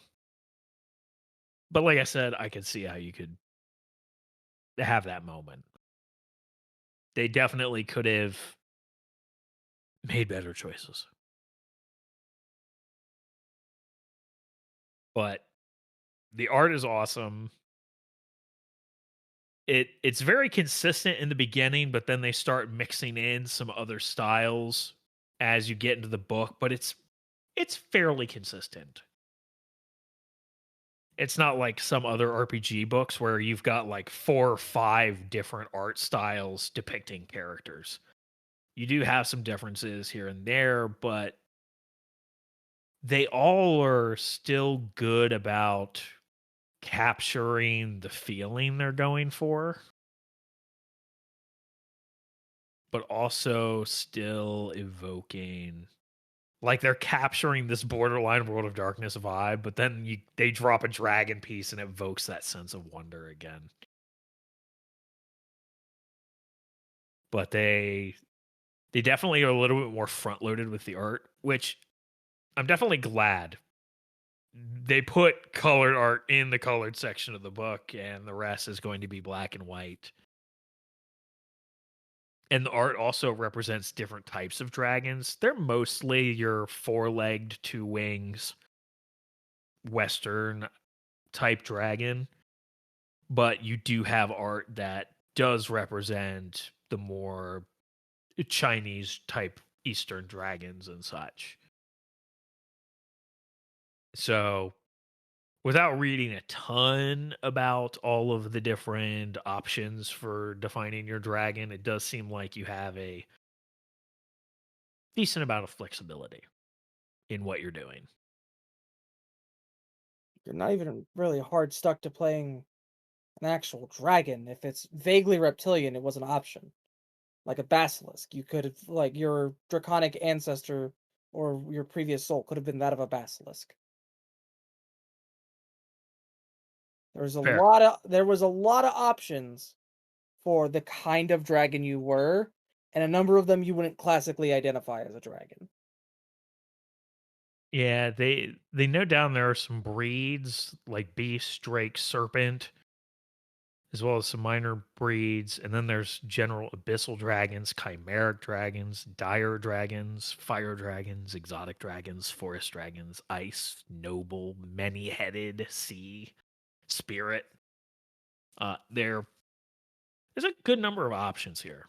But like I said, I could see how you could have that moment. They definitely could have made better choices. But the art is awesome. It's very consistent in the beginning, but then they start mixing in some other styles as you get into the book, but it's fairly consistent. It's not like some other RPG books where you've got like 4 or 5 different art styles depicting characters. You do have some differences here and there, but they all are still good about capturing the feeling they're going for, but also still evoking, like, they're capturing this borderline World of Darkness vibe, but then they drop a dragon piece and it evokes that sense of wonder again. But they definitely are a little bit more front loaded with the art, which I'm definitely glad. They put colored art in the colored section of the book, and the rest is going to be black and white. And the art also represents different types of dragons. They're mostly your four-legged, two wings, Western type dragon, but you do have art that does represent the more Chinese type Eastern dragons and such. So, without reading a ton about all of the different options for defining your dragon, it does seem like you have a decent amount of flexibility in what you're doing. You're not even really hard stuck to playing an actual dragon. If it's vaguely reptilian, it was an option. Like a basilisk. You could have, like, your draconic ancestor or your previous soul could have been that of a basilisk. Fair. There was a lot of options for the kind of dragon you were, and a number of them you wouldn't classically identify as a dragon. Yeah, they note down there are some breeds like beast, drake, serpent, as well as some minor breeds, and then there's general abyssal dragons, chimeric dragons, dire dragons, fire dragons, exotic dragons, forest dragons, ice, noble, many-headed, sea, spirit. There's a good number of options here.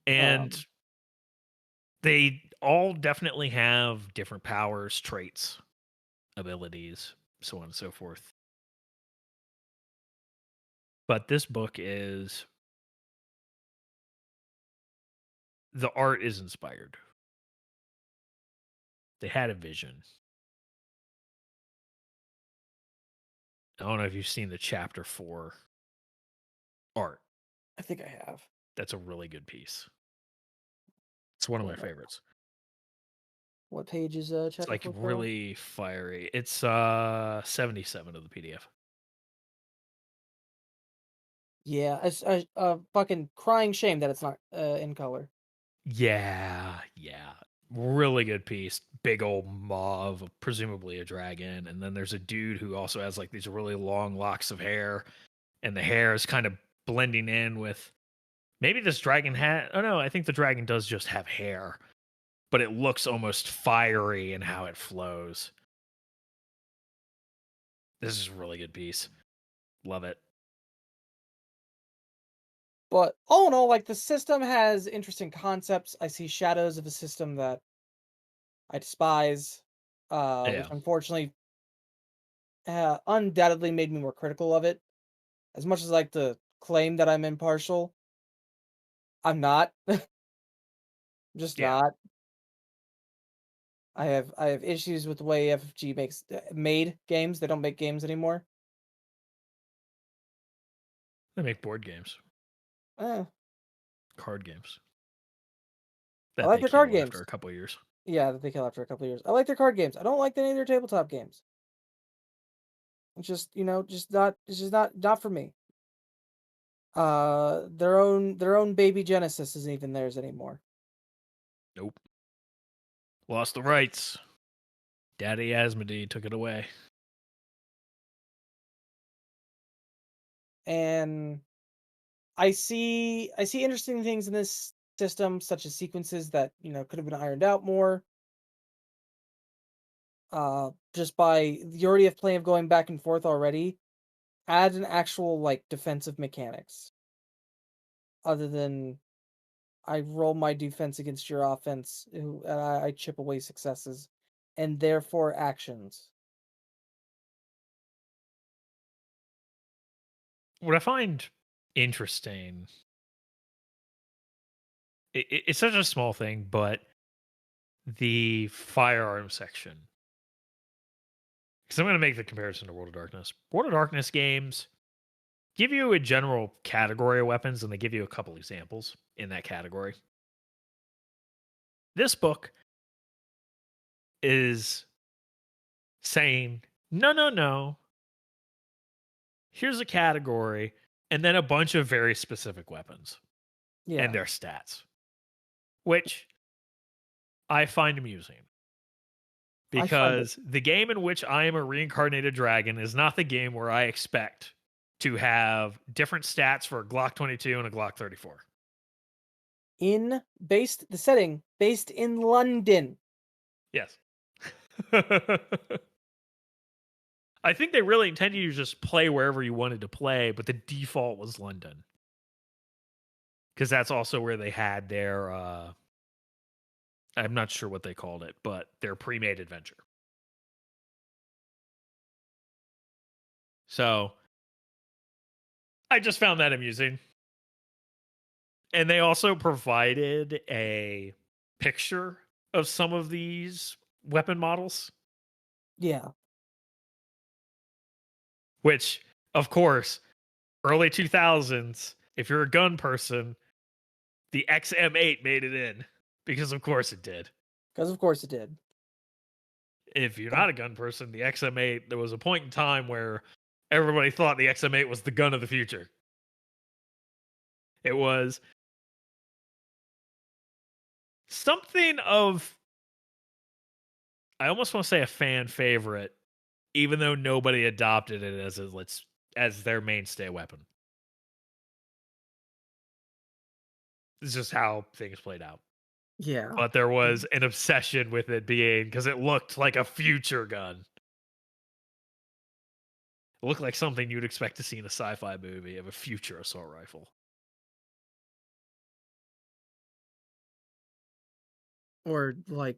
And Um, they all definitely have different powers, traits, abilities, so on and so forth. But this book is the art is inspired. They had a vision. I don't know if you've seen the chapter 4 art. I think I have. That's a really good piece. It's one of Pull my it up. favorites. What page is It's chapter like 4 for? really fiery. It's 77 of the PDF. Yeah, it's a fucking crying shame that it's not in color. Yeah, yeah. Really good piece. Big old maw of presumably a dragon. And then there's a dude who also has like these really long locks of hair. And the hair is kind of blending in with maybe this dragon hat. Oh no, I think the dragon does just have hair. But it looks almost fiery in how it flows. This is a really good piece. Love it. But all in all, like, the system has interesting concepts. I see shadows of a system that I despise, which Yeah. unfortunately undoubtedly made me more critical of it. As much as I like to claim that I'm impartial, I'm not. I'm just Yeah. not. I have issues with the way FFG made games. They don't make games anymore. They make board games, Eh, card games I that like they their card kill after games. a couple of years. Yeah, that they kill after a couple of years. I like their card games. I don't like any of their tabletop games. It's just, just not. It's just not for me. Their own baby Genesis isn't even theirs anymore. Nope. Lost the rights. Daddy Asmodee took it away. And I see interesting things in this system, such as sequences that, could have been ironed out more. Just by the already of playing of going back and forth already, add an actual, like, defensive mechanics. Other than I roll my defense against your offense, and I chip away successes, and therefore actions. What I find interesting, it's such a small thing, but the firearm section. Because I'm going to make the comparison to World of Darkness. World of Darkness games give you a general category of weapons, and they give you a couple examples in that category. This book is saying, no, no, no. Here's a category, and then a bunch of very specific weapons Yeah, and their stats, which I find amusing. I find it. Because the game in which I am a reincarnated dragon is not the game where I expect to have different stats for a Glock 22 and a Glock 34. The setting based in London. Yes. I think they really intended you to just play wherever you wanted to play, but the default was London. Because that's also where they had their, I'm not sure what they called it, but their pre-made adventure. So I just found that amusing. And they also provided a picture of some of these weapon models, Yeah, which, of course, early 2000s, if you're a gun person, the XM8 made it in because, of course, it did. because of course it did. If you're not a gun person, the XM8, there was a point in time where everybody thought the XM8 was the gun of the future. It was something of, I almost want to say a fan favorite, even though nobody adopted it as their mainstay weapon. It's just how things played out. Yeah, But there was an obsession with it being, because it looked like a future gun. It looked like something you'd expect to see in a sci-fi movie of a future assault rifle. or like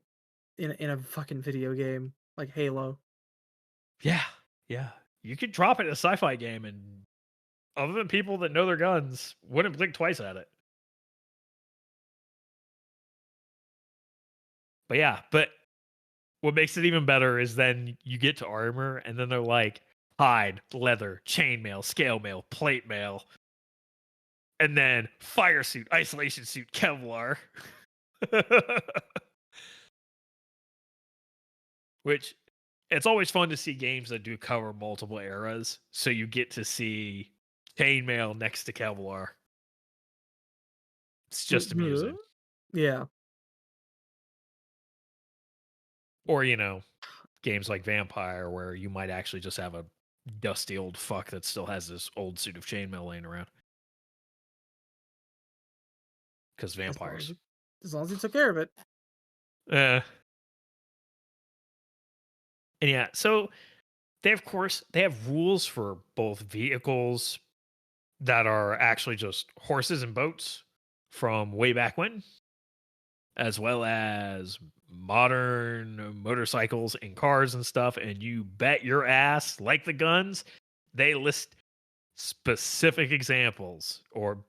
in a fucking video game like Halo. Yeah, yeah. You could drop it in a sci-fi game, and other than people that know their guns, wouldn't blink twice at it. But yeah, but what makes it even better is then you get to armor, and then they're like hide, leather, chainmail, scale mail, plate mail, and then fire suit, isolation suit, Kevlar. Which, it's always fun to see games that do cover multiple eras, so you get to see chainmail next to Kevlar. It's just amusing. Yeah, Or, games like Vampire, where you might actually just have a dusty old fuck that still has this old suit of chainmail laying around. Because vampires. as long as he took care of it. And yeah, so they have rules for both vehicles that are actually just horses and boats from way back when, as well as modern motorcycles and cars and stuff. And you bet your ass, like the guns, they list specific examples, or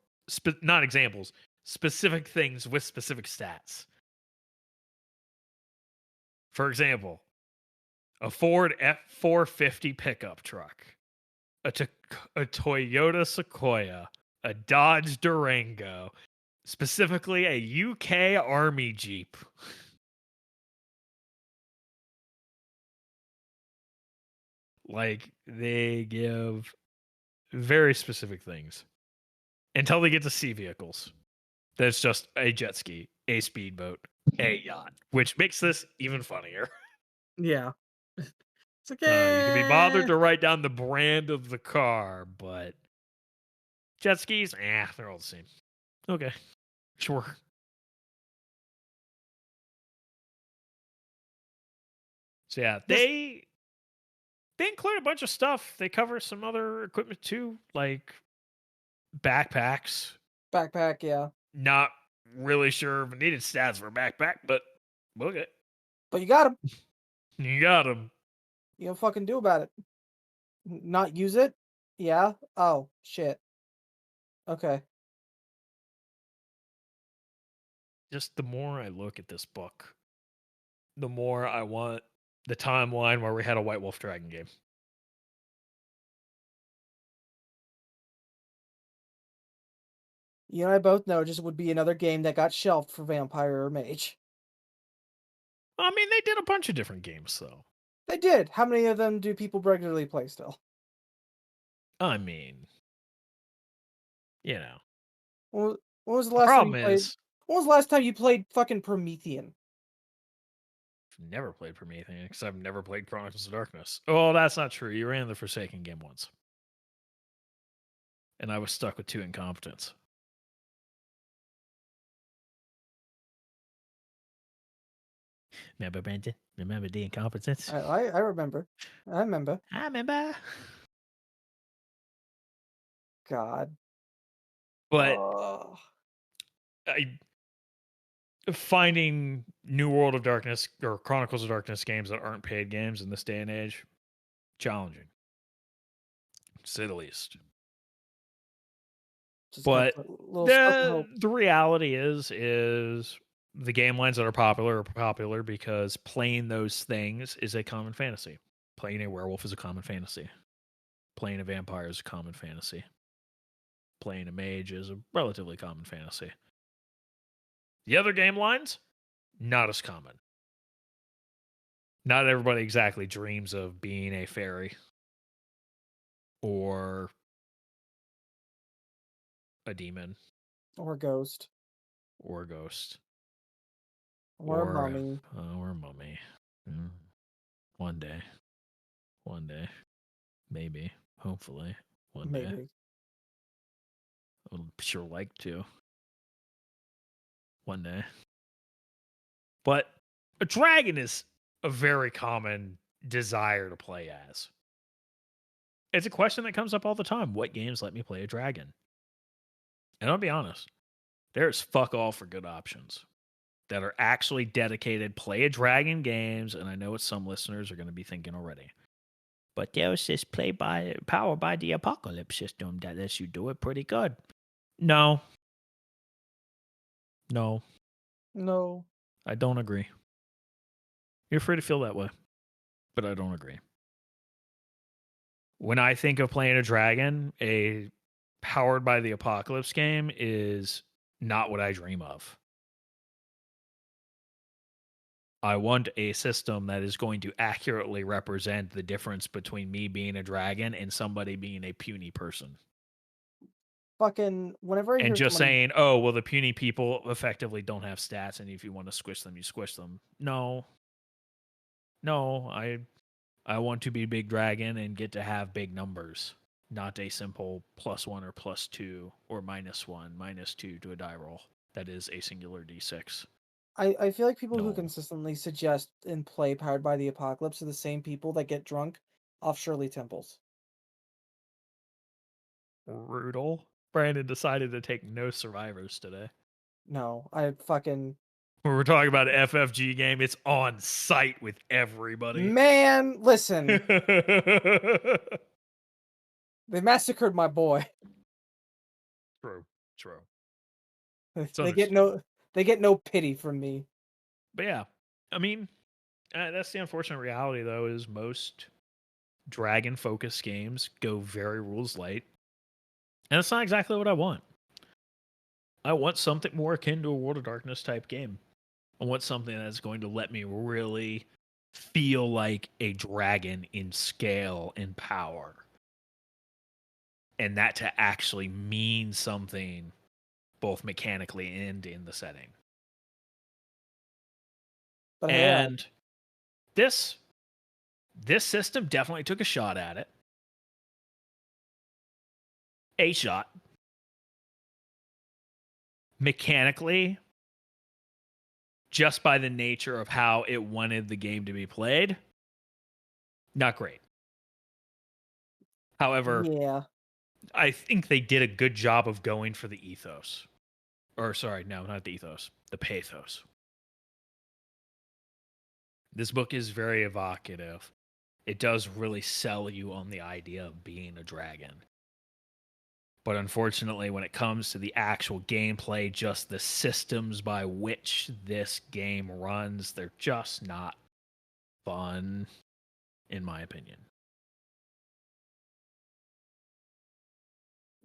not examples, specific things with specific stats. For example, a Ford F450 pickup truck, a Toyota Sequoia, a Dodge Durango, specifically a UK Army Jeep. Like, they give very specific things until they get to sea vehicles. That's just a jet ski, a speedboat, a yacht, which makes this even funnier. Yeah. It's You can be bothered okay. to write down the brand of the car, but jet skis, they're all the same. Okay, sure. So yeah, they include a bunch of stuff. They cover some other equipment too, like backpacks. Backpack, yeah. Not really sure if I needed stats for a backpack, but okay. But you got him. You got him. You don't fucking do about it. Not use it? Yeah? Oh, shit. Okay. Just the more I look at this book, the more I want the timeline where we had a White Wolf Dragon game. You and I both know it just would be another game that got shelved for Vampire or Mage. I mean, they did a bunch of different games, though. They did. How many of them do people regularly play still? I mean, you know. When was the The last time you problem played? is, When was the last time you played fucking Promethean? I've never played Promethean because I've never played Chronicles of Darkness. Oh, that's not true. You ran the Forsaken game once. And I was stuck with 2 incompetents. Remember, Brandon? Remember the incompetence? I remember. I remember. I remember. God. But Oh. finding New World of Darkness or Chronicles of Darkness games that aren't paid games in this day and age, challenging, to say the least. Just got But a little spark of hope. the reality is the game lines that are popular because playing those things is a common fantasy. Playing a werewolf is a common fantasy. Playing a vampire is a common fantasy. Playing a mage is a relatively common fantasy. The other game lines, not as common. Not everybody exactly dreams of being a fairy or a demon Or a ghost. or a ghost Or a mummy. or a mummy. Mm. One day, maybe, hopefully, one day. Maybe. I would sure like to. One day. But a dragon is a very common desire to play as. It's a question that comes up all the time. What games let me play a dragon? And I'll be honest, there's fuck all for good options that are actually dedicated play a dragon games. And I know what some listeners are going to be thinking already. But there's this power by the apocalypse system that lets you do it pretty good. No. No. No. I don't agree. You're free to feel that way, but I don't agree. When I think of playing a dragon, a powered by the apocalypse game is not what I dream of. I want a system that is going to accurately represent the difference between me being a dragon and somebody being a puny person. Fucking whenever I And hear just somebody saying, oh, well, the puny people effectively don't have stats, and if you want to squish them, you squish them. No. I want to be big dragon and get to have big numbers, not a simple +1 or +2 or -1, -2 to a die roll. That is a singular d6. I feel like people who No. consistently suggest and play Powered by the Apocalypse are the same people that get drunk off Shirley Temples. Brutal. Brandon decided to take no survivors today. No, I fucking When we're talking about an FFG game, it's on site with everybody. man, listen. They massacred my boy. True. They get no pity from me. But yeah, I mean, that's the unfortunate reality, though, is most dragon-focused games go very rules light. And that's not exactly what I want. I want something more akin to a World of Darkness type game. I want something that's going to let me really feel like a dragon in scale and power. And that to actually mean something both mechanically and in the setting. But And this system definitely took a shot at it. A shot. Mechanically, just by the nature of how it wanted the game to be played, not great. However, yeah, I think they did a good job of going for the ethos. Or sorry, no, not the ethos, the pathos. This book is very evocative. It does really sell you on the idea of being a dragon. But unfortunately, when it comes to the actual gameplay, just the systems by which this game runs, they're just not fun, in my opinion.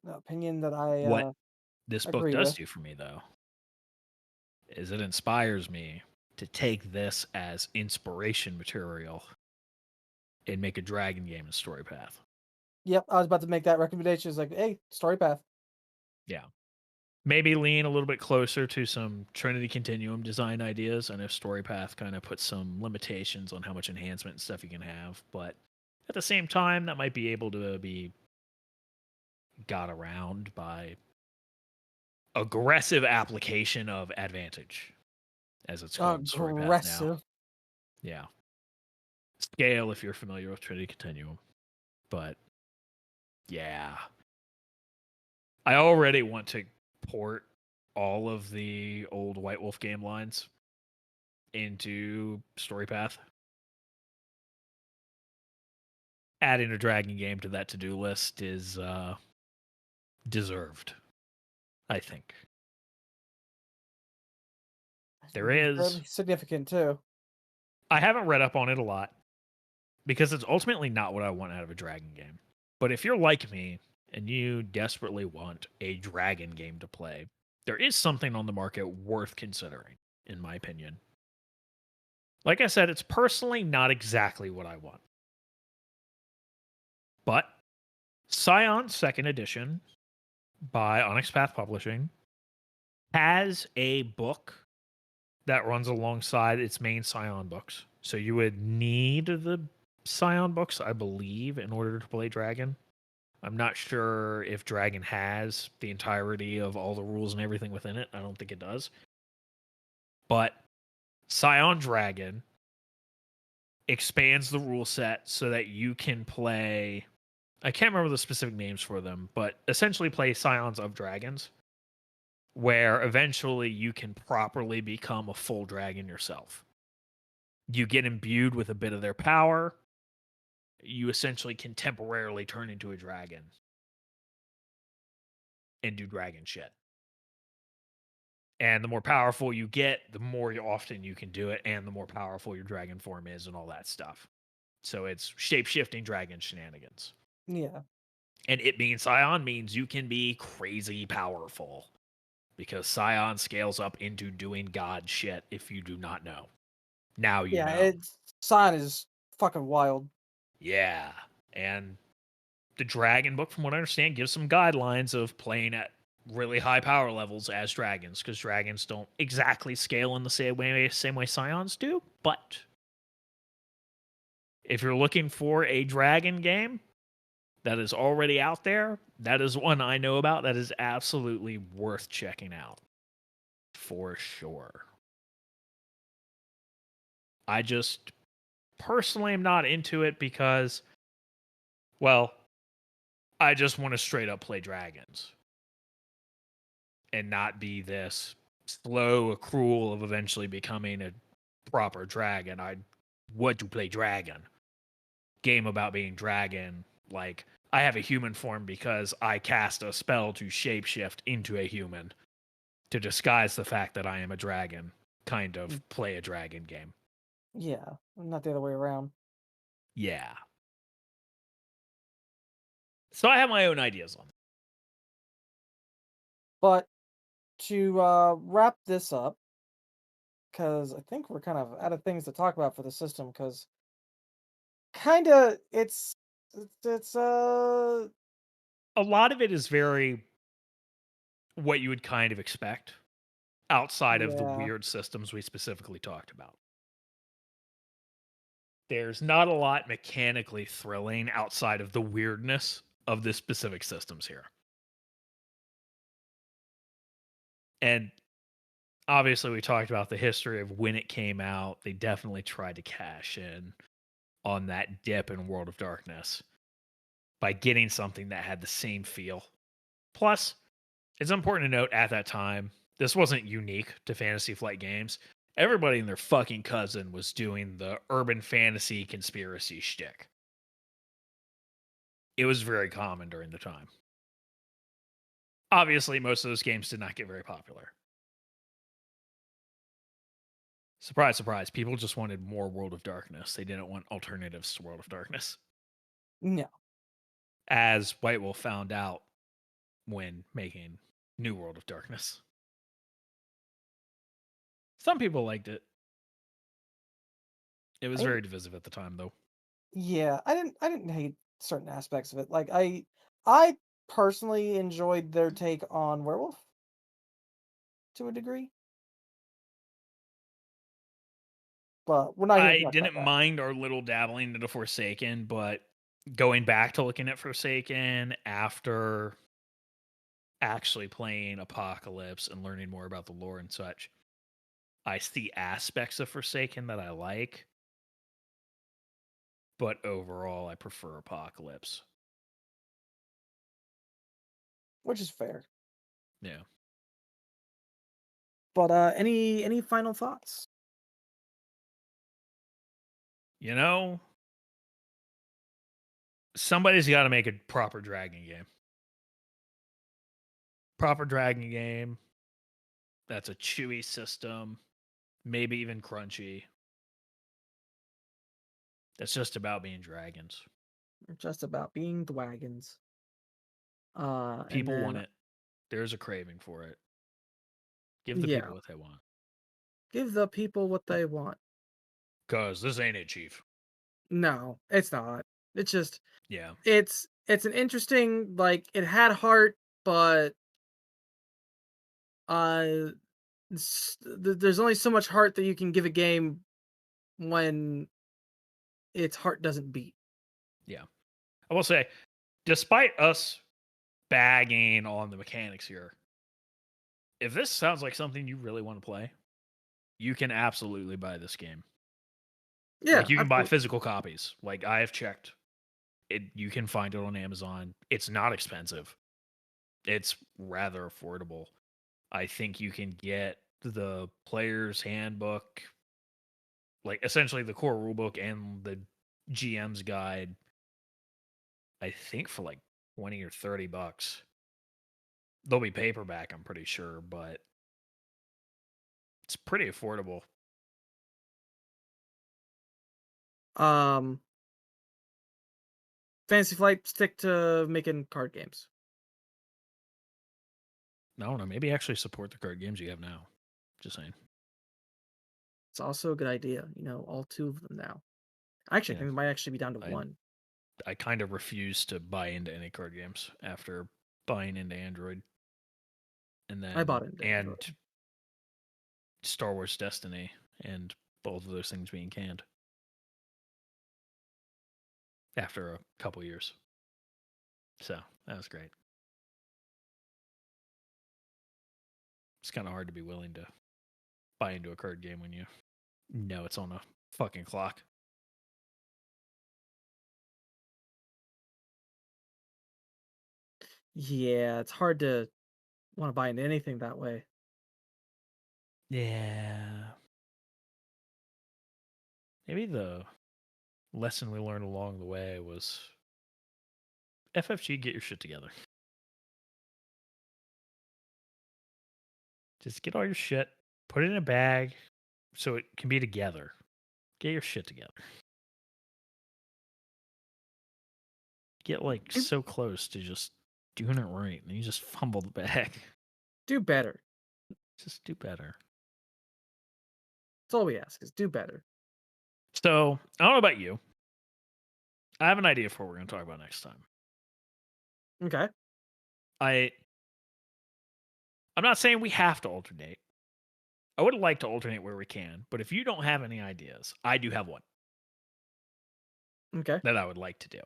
An opinion that I What this book agree does with. do for me, though, is it inspires me to take this as inspiration material and make a dragon game in story path. Yep, I was about to make that recommendation. It's like, hey, story path. Yeah. Maybe lean a little bit closer to some Trinity Continuum design ideas. And if StoryPath kind of puts some limitations on how much enhancement and stuff you can have, but at the same time, that might be able to be got around by aggressive application of Advantage, as it's called in StoryPath now. Aggressive. Yeah. Scale, if you're familiar with Trinity Continuum. But yeah. I already want to port all of the old White Wolf game lines into StoryPath. Adding a dragon game to that to-do list is deserved, I think. There is. Fairly significant too. I haven't read up on it a lot because it's ultimately not what I want out of a dragon game. But if you're like me and you desperately want a dragon game to play, there is something on the market worth considering, in my opinion. Like I said, it's personally not exactly what I want. But Scion 2nd Edition by Onyx Path Publishing has a book that runs alongside its main Scion books. So you would need the Scion books, I believe, in order to play Dragon. I'm not sure if Dragon has the entirety of all the rules and everything within it. I don't think it does. But Scion Dragon expands the rule set so that you can play... I can't remember the specific names for them, but essentially play Scions of Dragons, where eventually you can properly become a full dragon yourself. You get imbued with a bit of their power. You essentially can temporarily turn into a dragon and do dragon shit. And the more powerful you get, the more often you can do it, and the more powerful your dragon form is and all that stuff. So it's shape-shifting dragon shenanigans. Yeah. And it being Scion means you can be crazy powerful. Because Scion scales up into doing god shit if you do not know. Now you know. Scion is fucking wild. Yeah. And the Dragon book, from what I understand, gives some guidelines of playing at really high power levels as dragons, because dragons don't exactly scale in the same way Scions do. But if you're looking for a dragon game that is already out there, that is one I know about that is absolutely worth checking out. For sure. I just personally am not into it because, well, I just want to straight up play dragons and not be this slow accrual of eventually becoming a proper dragon. I want to play dragon. Game about being dragon. Like, I have a human form because I cast a spell to shapeshift into a human to disguise the fact that I am a dragon. Kind of play a dragon game. Yeah, not the other way around. Yeah. So I have my own ideas on it. But to wrap this up, because I think we're kind of out of things to talk about for the system, because kind of it's A lot of it is very what you would kind of expect outside of the yeah, weird systems we specifically talked about. There's not a lot mechanically thrilling outside of the weirdness of the specific systems here. And obviously, we talked about the history of when it came out. They definitely tried to cash in on that dip in World of Darkness by getting something that had the same feel. Plus, it's important to note at that time, this wasn't unique to Fantasy Flight Games. Everybody and their fucking cousin was doing the urban fantasy conspiracy shtick. It was very common during the time. Obviously, most of those games did not get very popular. Surprise, surprise. People just wanted more World of Darkness. They didn't want alternatives to World of Darkness. No. As White Wolf found out when making New World of Darkness. Some people liked it. It was very divisive at the time, though. Yeah, I didn't hate certain aspects of it. Like I personally enjoyed their take on Werewolf to a degree. But we're not here to I talk about didn't that. mind our little dabbling into Forsaken, but going back to looking at Forsaken after actually playing Apocalypse and learning more about the lore and such, I see aspects of Forsaken that I like, but overall I prefer Apocalypse. Which is fair. Yeah. But any final thoughts? You know, somebody's got to make a proper dragon game. Proper dragon game that's a chewy system, maybe even crunchy. That's just about being dragons. Just about being the wagons. And People want then it. There's a craving for it. Give the yeah, people what they want. give the people what they want. Cause this ain't it, Chief. No, it's not. It's just Yeah. it's an interesting, like, it had heart, but uh there's only so much heart that you can give a game when its heart doesn't beat. Yeah. I will say, despite us bagging on the mechanics here, if this sounds like something you really want to play, you can absolutely buy this game. Yeah, Like you can buy absolutely. physical copies. Like I have checked. You can find it on Amazon. It's not expensive. It's rather affordable. I think you can get the player's handbook, like essentially the core rulebook and the GM's guide, I think for like 20 or $30. They'll be paperback, I'm pretty sure, but it's pretty affordable. Um Fantasy Flight stick to making card games. I don't know, maybe actually support the card games you have now. Just saying. It's also a good idea, all two of them now. Actually, I Yeah. think it might actually be down to I one. I kind of refuse to buy into any card games after buying into Android. I bought into And Android. Star Wars Destiny and both of those things being canned after a couple years. So that was great. It's kind of hard to be willing to buy into a card game when you know it's on a fucking clock. Yeah, it's hard to want to buy into anything that way. Yeah. Maybe the lesson we learned along the way was FFG, get your shit together. Just get all your shit, put it in a bag so it can be together. Get your shit together. Get like so close to just doing it right, and you just fumble the bag. Do better. Just do better. That's all we ask, is do better. So, I don't know about you. I have an idea for what we're going to talk about next time. Okay. I'm not saying we have to alternate. I would like to alternate where we can, but if you don't have any ideas, I do have one Okay. that I would like to do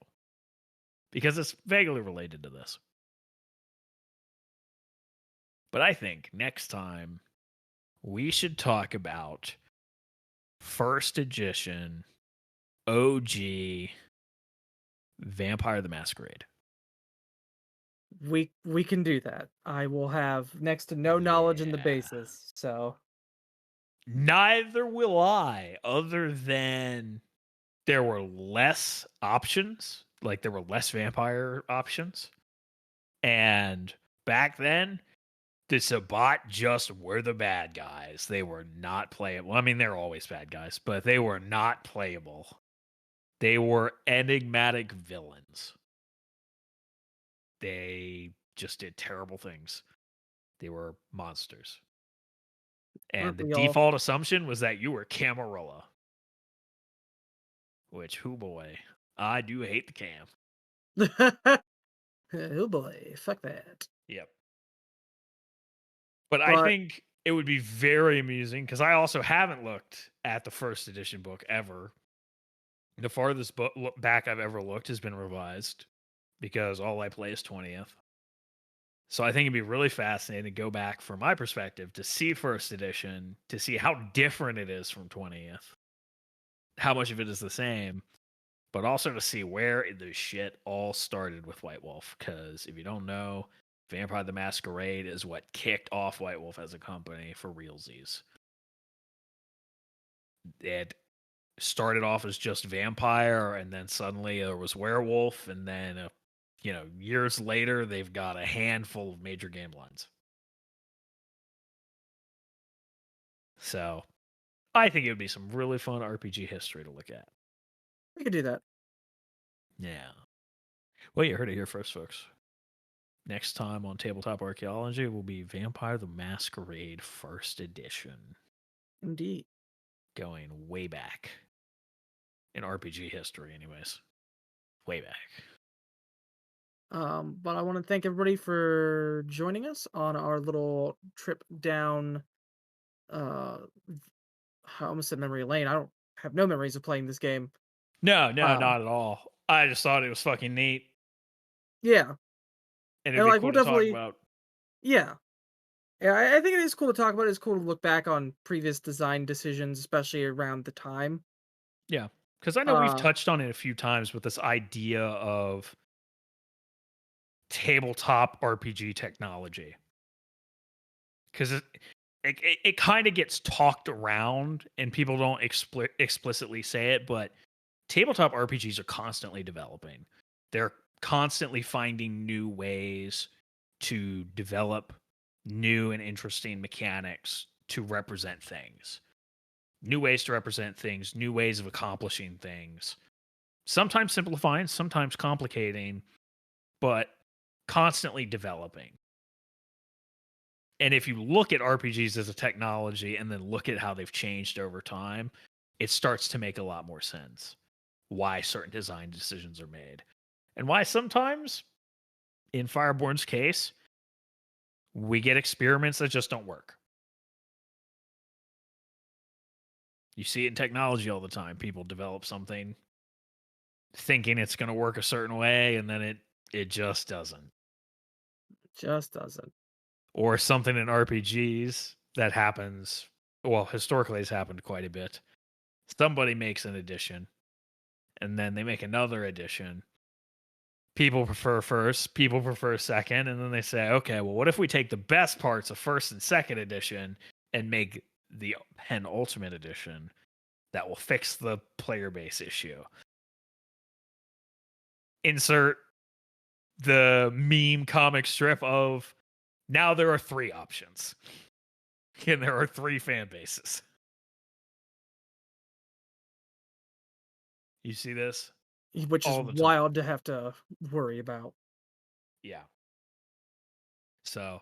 because it's vaguely related to this. But I think next time we should talk about first edition OG Vampire the Masquerade. We can do that. I will have next to no knowledge in the Yeah. basis, so Neither will I, other than there were less options. Like there were less vampire options. And back then, the Sabat just were the bad guys. They were not playable. I mean, they're always bad guys, but they were not playable. They were enigmatic villains. They just did terrible things. They were monsters. And aren't the we all? default assumption was that you were Camarilla, which, who boy, I do hate the cam. Oh boy, fuck that. Yep. But I But think it would be very amusing because I also haven't looked at the first edition book ever. The farthest back I've ever looked has been revised because all I play is 20th. So I think it'd be really fascinating to go back from my perspective to see first edition, to see how different it is from 20th, how much of it is the same, but also to see where the shit all started with White Wolf. Because if you don't know, Vampire the Masquerade is what kicked off White Wolf as a company for realsies. It started off as just vampire, and then suddenly there was werewolf, and then years later they've got a handful of major game lines. So I think it would be some really fun RPG history to look at. we could do that. Yeah. Well, you heard it here first, folks. Next time on Tabletop Archaeology will be Vampire the Masquerade First Edition. Indeed. Going way back in RPG history, anyways. Way back. But I want to thank everybody for joining us on our little trip down uh I almost said memory lane. I don't have no memories of playing this game. No, Uh not at all. I just thought it was fucking neat. yeah. And it'd And be like cool we'll to talk definitely about. yeah. Yeah, I think it is cool to talk about. It's cool to look back on previous design decisions, especially around the time. Yeah. Because I know we've Uh touched on it a few times with this idea of tabletop RPG technology. Because it kind of gets talked around and people don't explicitly say it, but tabletop RPGs are constantly developing. They're constantly finding new ways to develop new and interesting mechanics to represent things. New ways to represent things, new ways of accomplishing things. Sometimes simplifying, sometimes complicating, but constantly developing. And if you look at RPGs as a technology and then look at how they've changed over time, it starts to make a lot more sense why certain design decisions are made. And why sometimes, in Fireborn's case, we get experiments that just don't work. You see it in technology all the time. People develop something thinking it's going to work a certain way, and then it just doesn't. just doesn't. Or something in RPGs that happens, well, historically it's happened quite a bit. Somebody makes an edition, and then they make another edition. People prefer first, people prefer second, and then they say, okay, well, what if we take the best parts of first and second edition and make the penultimate edition that will fix the player base issue? Insert the meme comic strip of now there are 3 options and there are 3 fan bases. You see this Which is all the time. wild to have to worry about. Yeah. So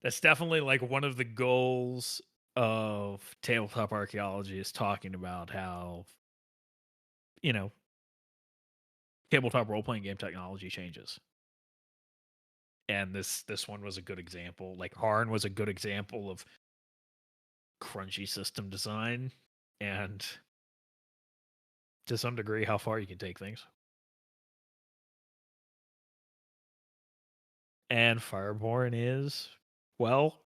that's definitely like one of the goals of tabletop archaeology is talking about how, you know, tabletop role playing game technology changes. And this one was a good example. Like Harn was a good example of crunchy system design and to some degree how far you can take things. And Fireborn is, well,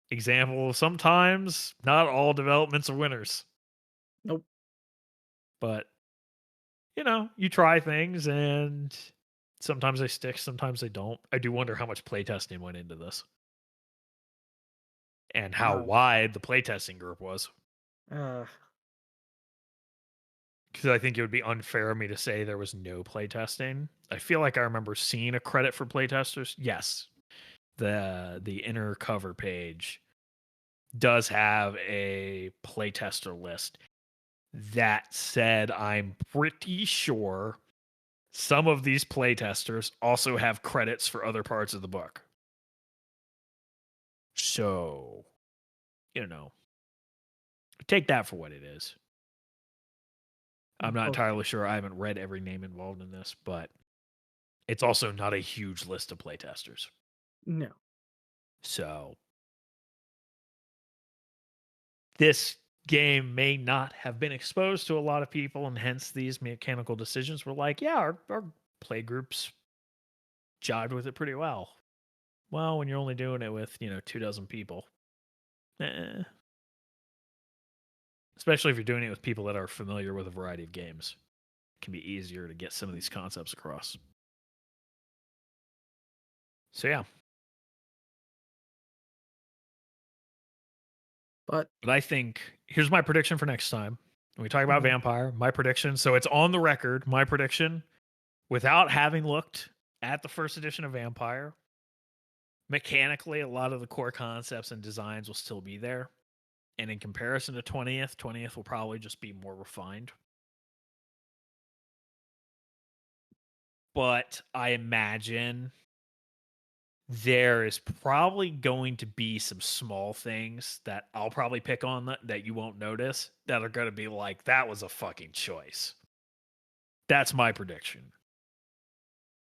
example of sometimes not all developments are winners. Nope. But you try things and Sometimes they stick, sometimes they don't. I do wonder how much playtesting went into this and how Uh, wide the playtesting group was. uh, Because I think it would be unfair of me to say there was no playtesting. I feel like I remember seeing a credit for playtesters. Yes, the inner cover page does have a playtester list. That said, I'm pretty sure some of these playtesters also have credits for other parts of the book. So, take that for what it is. I'm not both. entirely sure. I haven't read every name involved in this, but it's also not a huge list of playtesters. No. So, this game may not have been exposed to a lot of people, and hence these mechanical decisions were like, yeah, our play groups jived with it pretty well. Well, when you're only doing it with, 24 people. Especially if you're doing it with people that are familiar with a variety of games. It can be easier to get some of these concepts across. So yeah. But I think here's my prediction for next time. When we talk about mhm. Vampire, my prediction, so it's on the record, my prediction, without having looked at the first edition of Vampire, mechanically, a lot of the core concepts and designs will still be there. And in comparison to 20th will probably just be more refined. But I imagine there is probably going to be some small things that I'll probably pick on that you won't notice that are going to be like, that was a fucking choice. That's my prediction.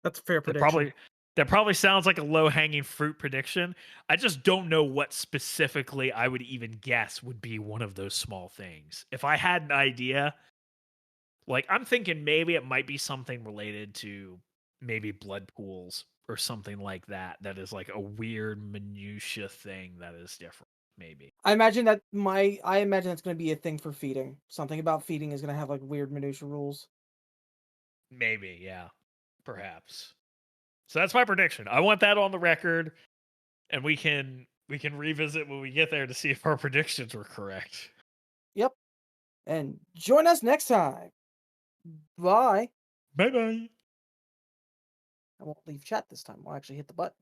That's a fair That prediction. probably sounds like a low-hanging fruit prediction. I just don't know what specifically I would even guess would be one of those small things. If I had an idea, like I'm thinking maybe it might be something related to maybe blood pools or something like that. That is like a weird minutia thing that is different. Maybe. I imagine that's gonna be a thing for feeding. Something about feeding is gonna have like weird minutia rules. Maybe, yeah. Perhaps. So that's my prediction. I want that on the record, and we can revisit when we get there to see if our predictions were correct. Yep. And join us next time. Bye. Bye bye. I won't leave chat this time. I'll actually hit the button.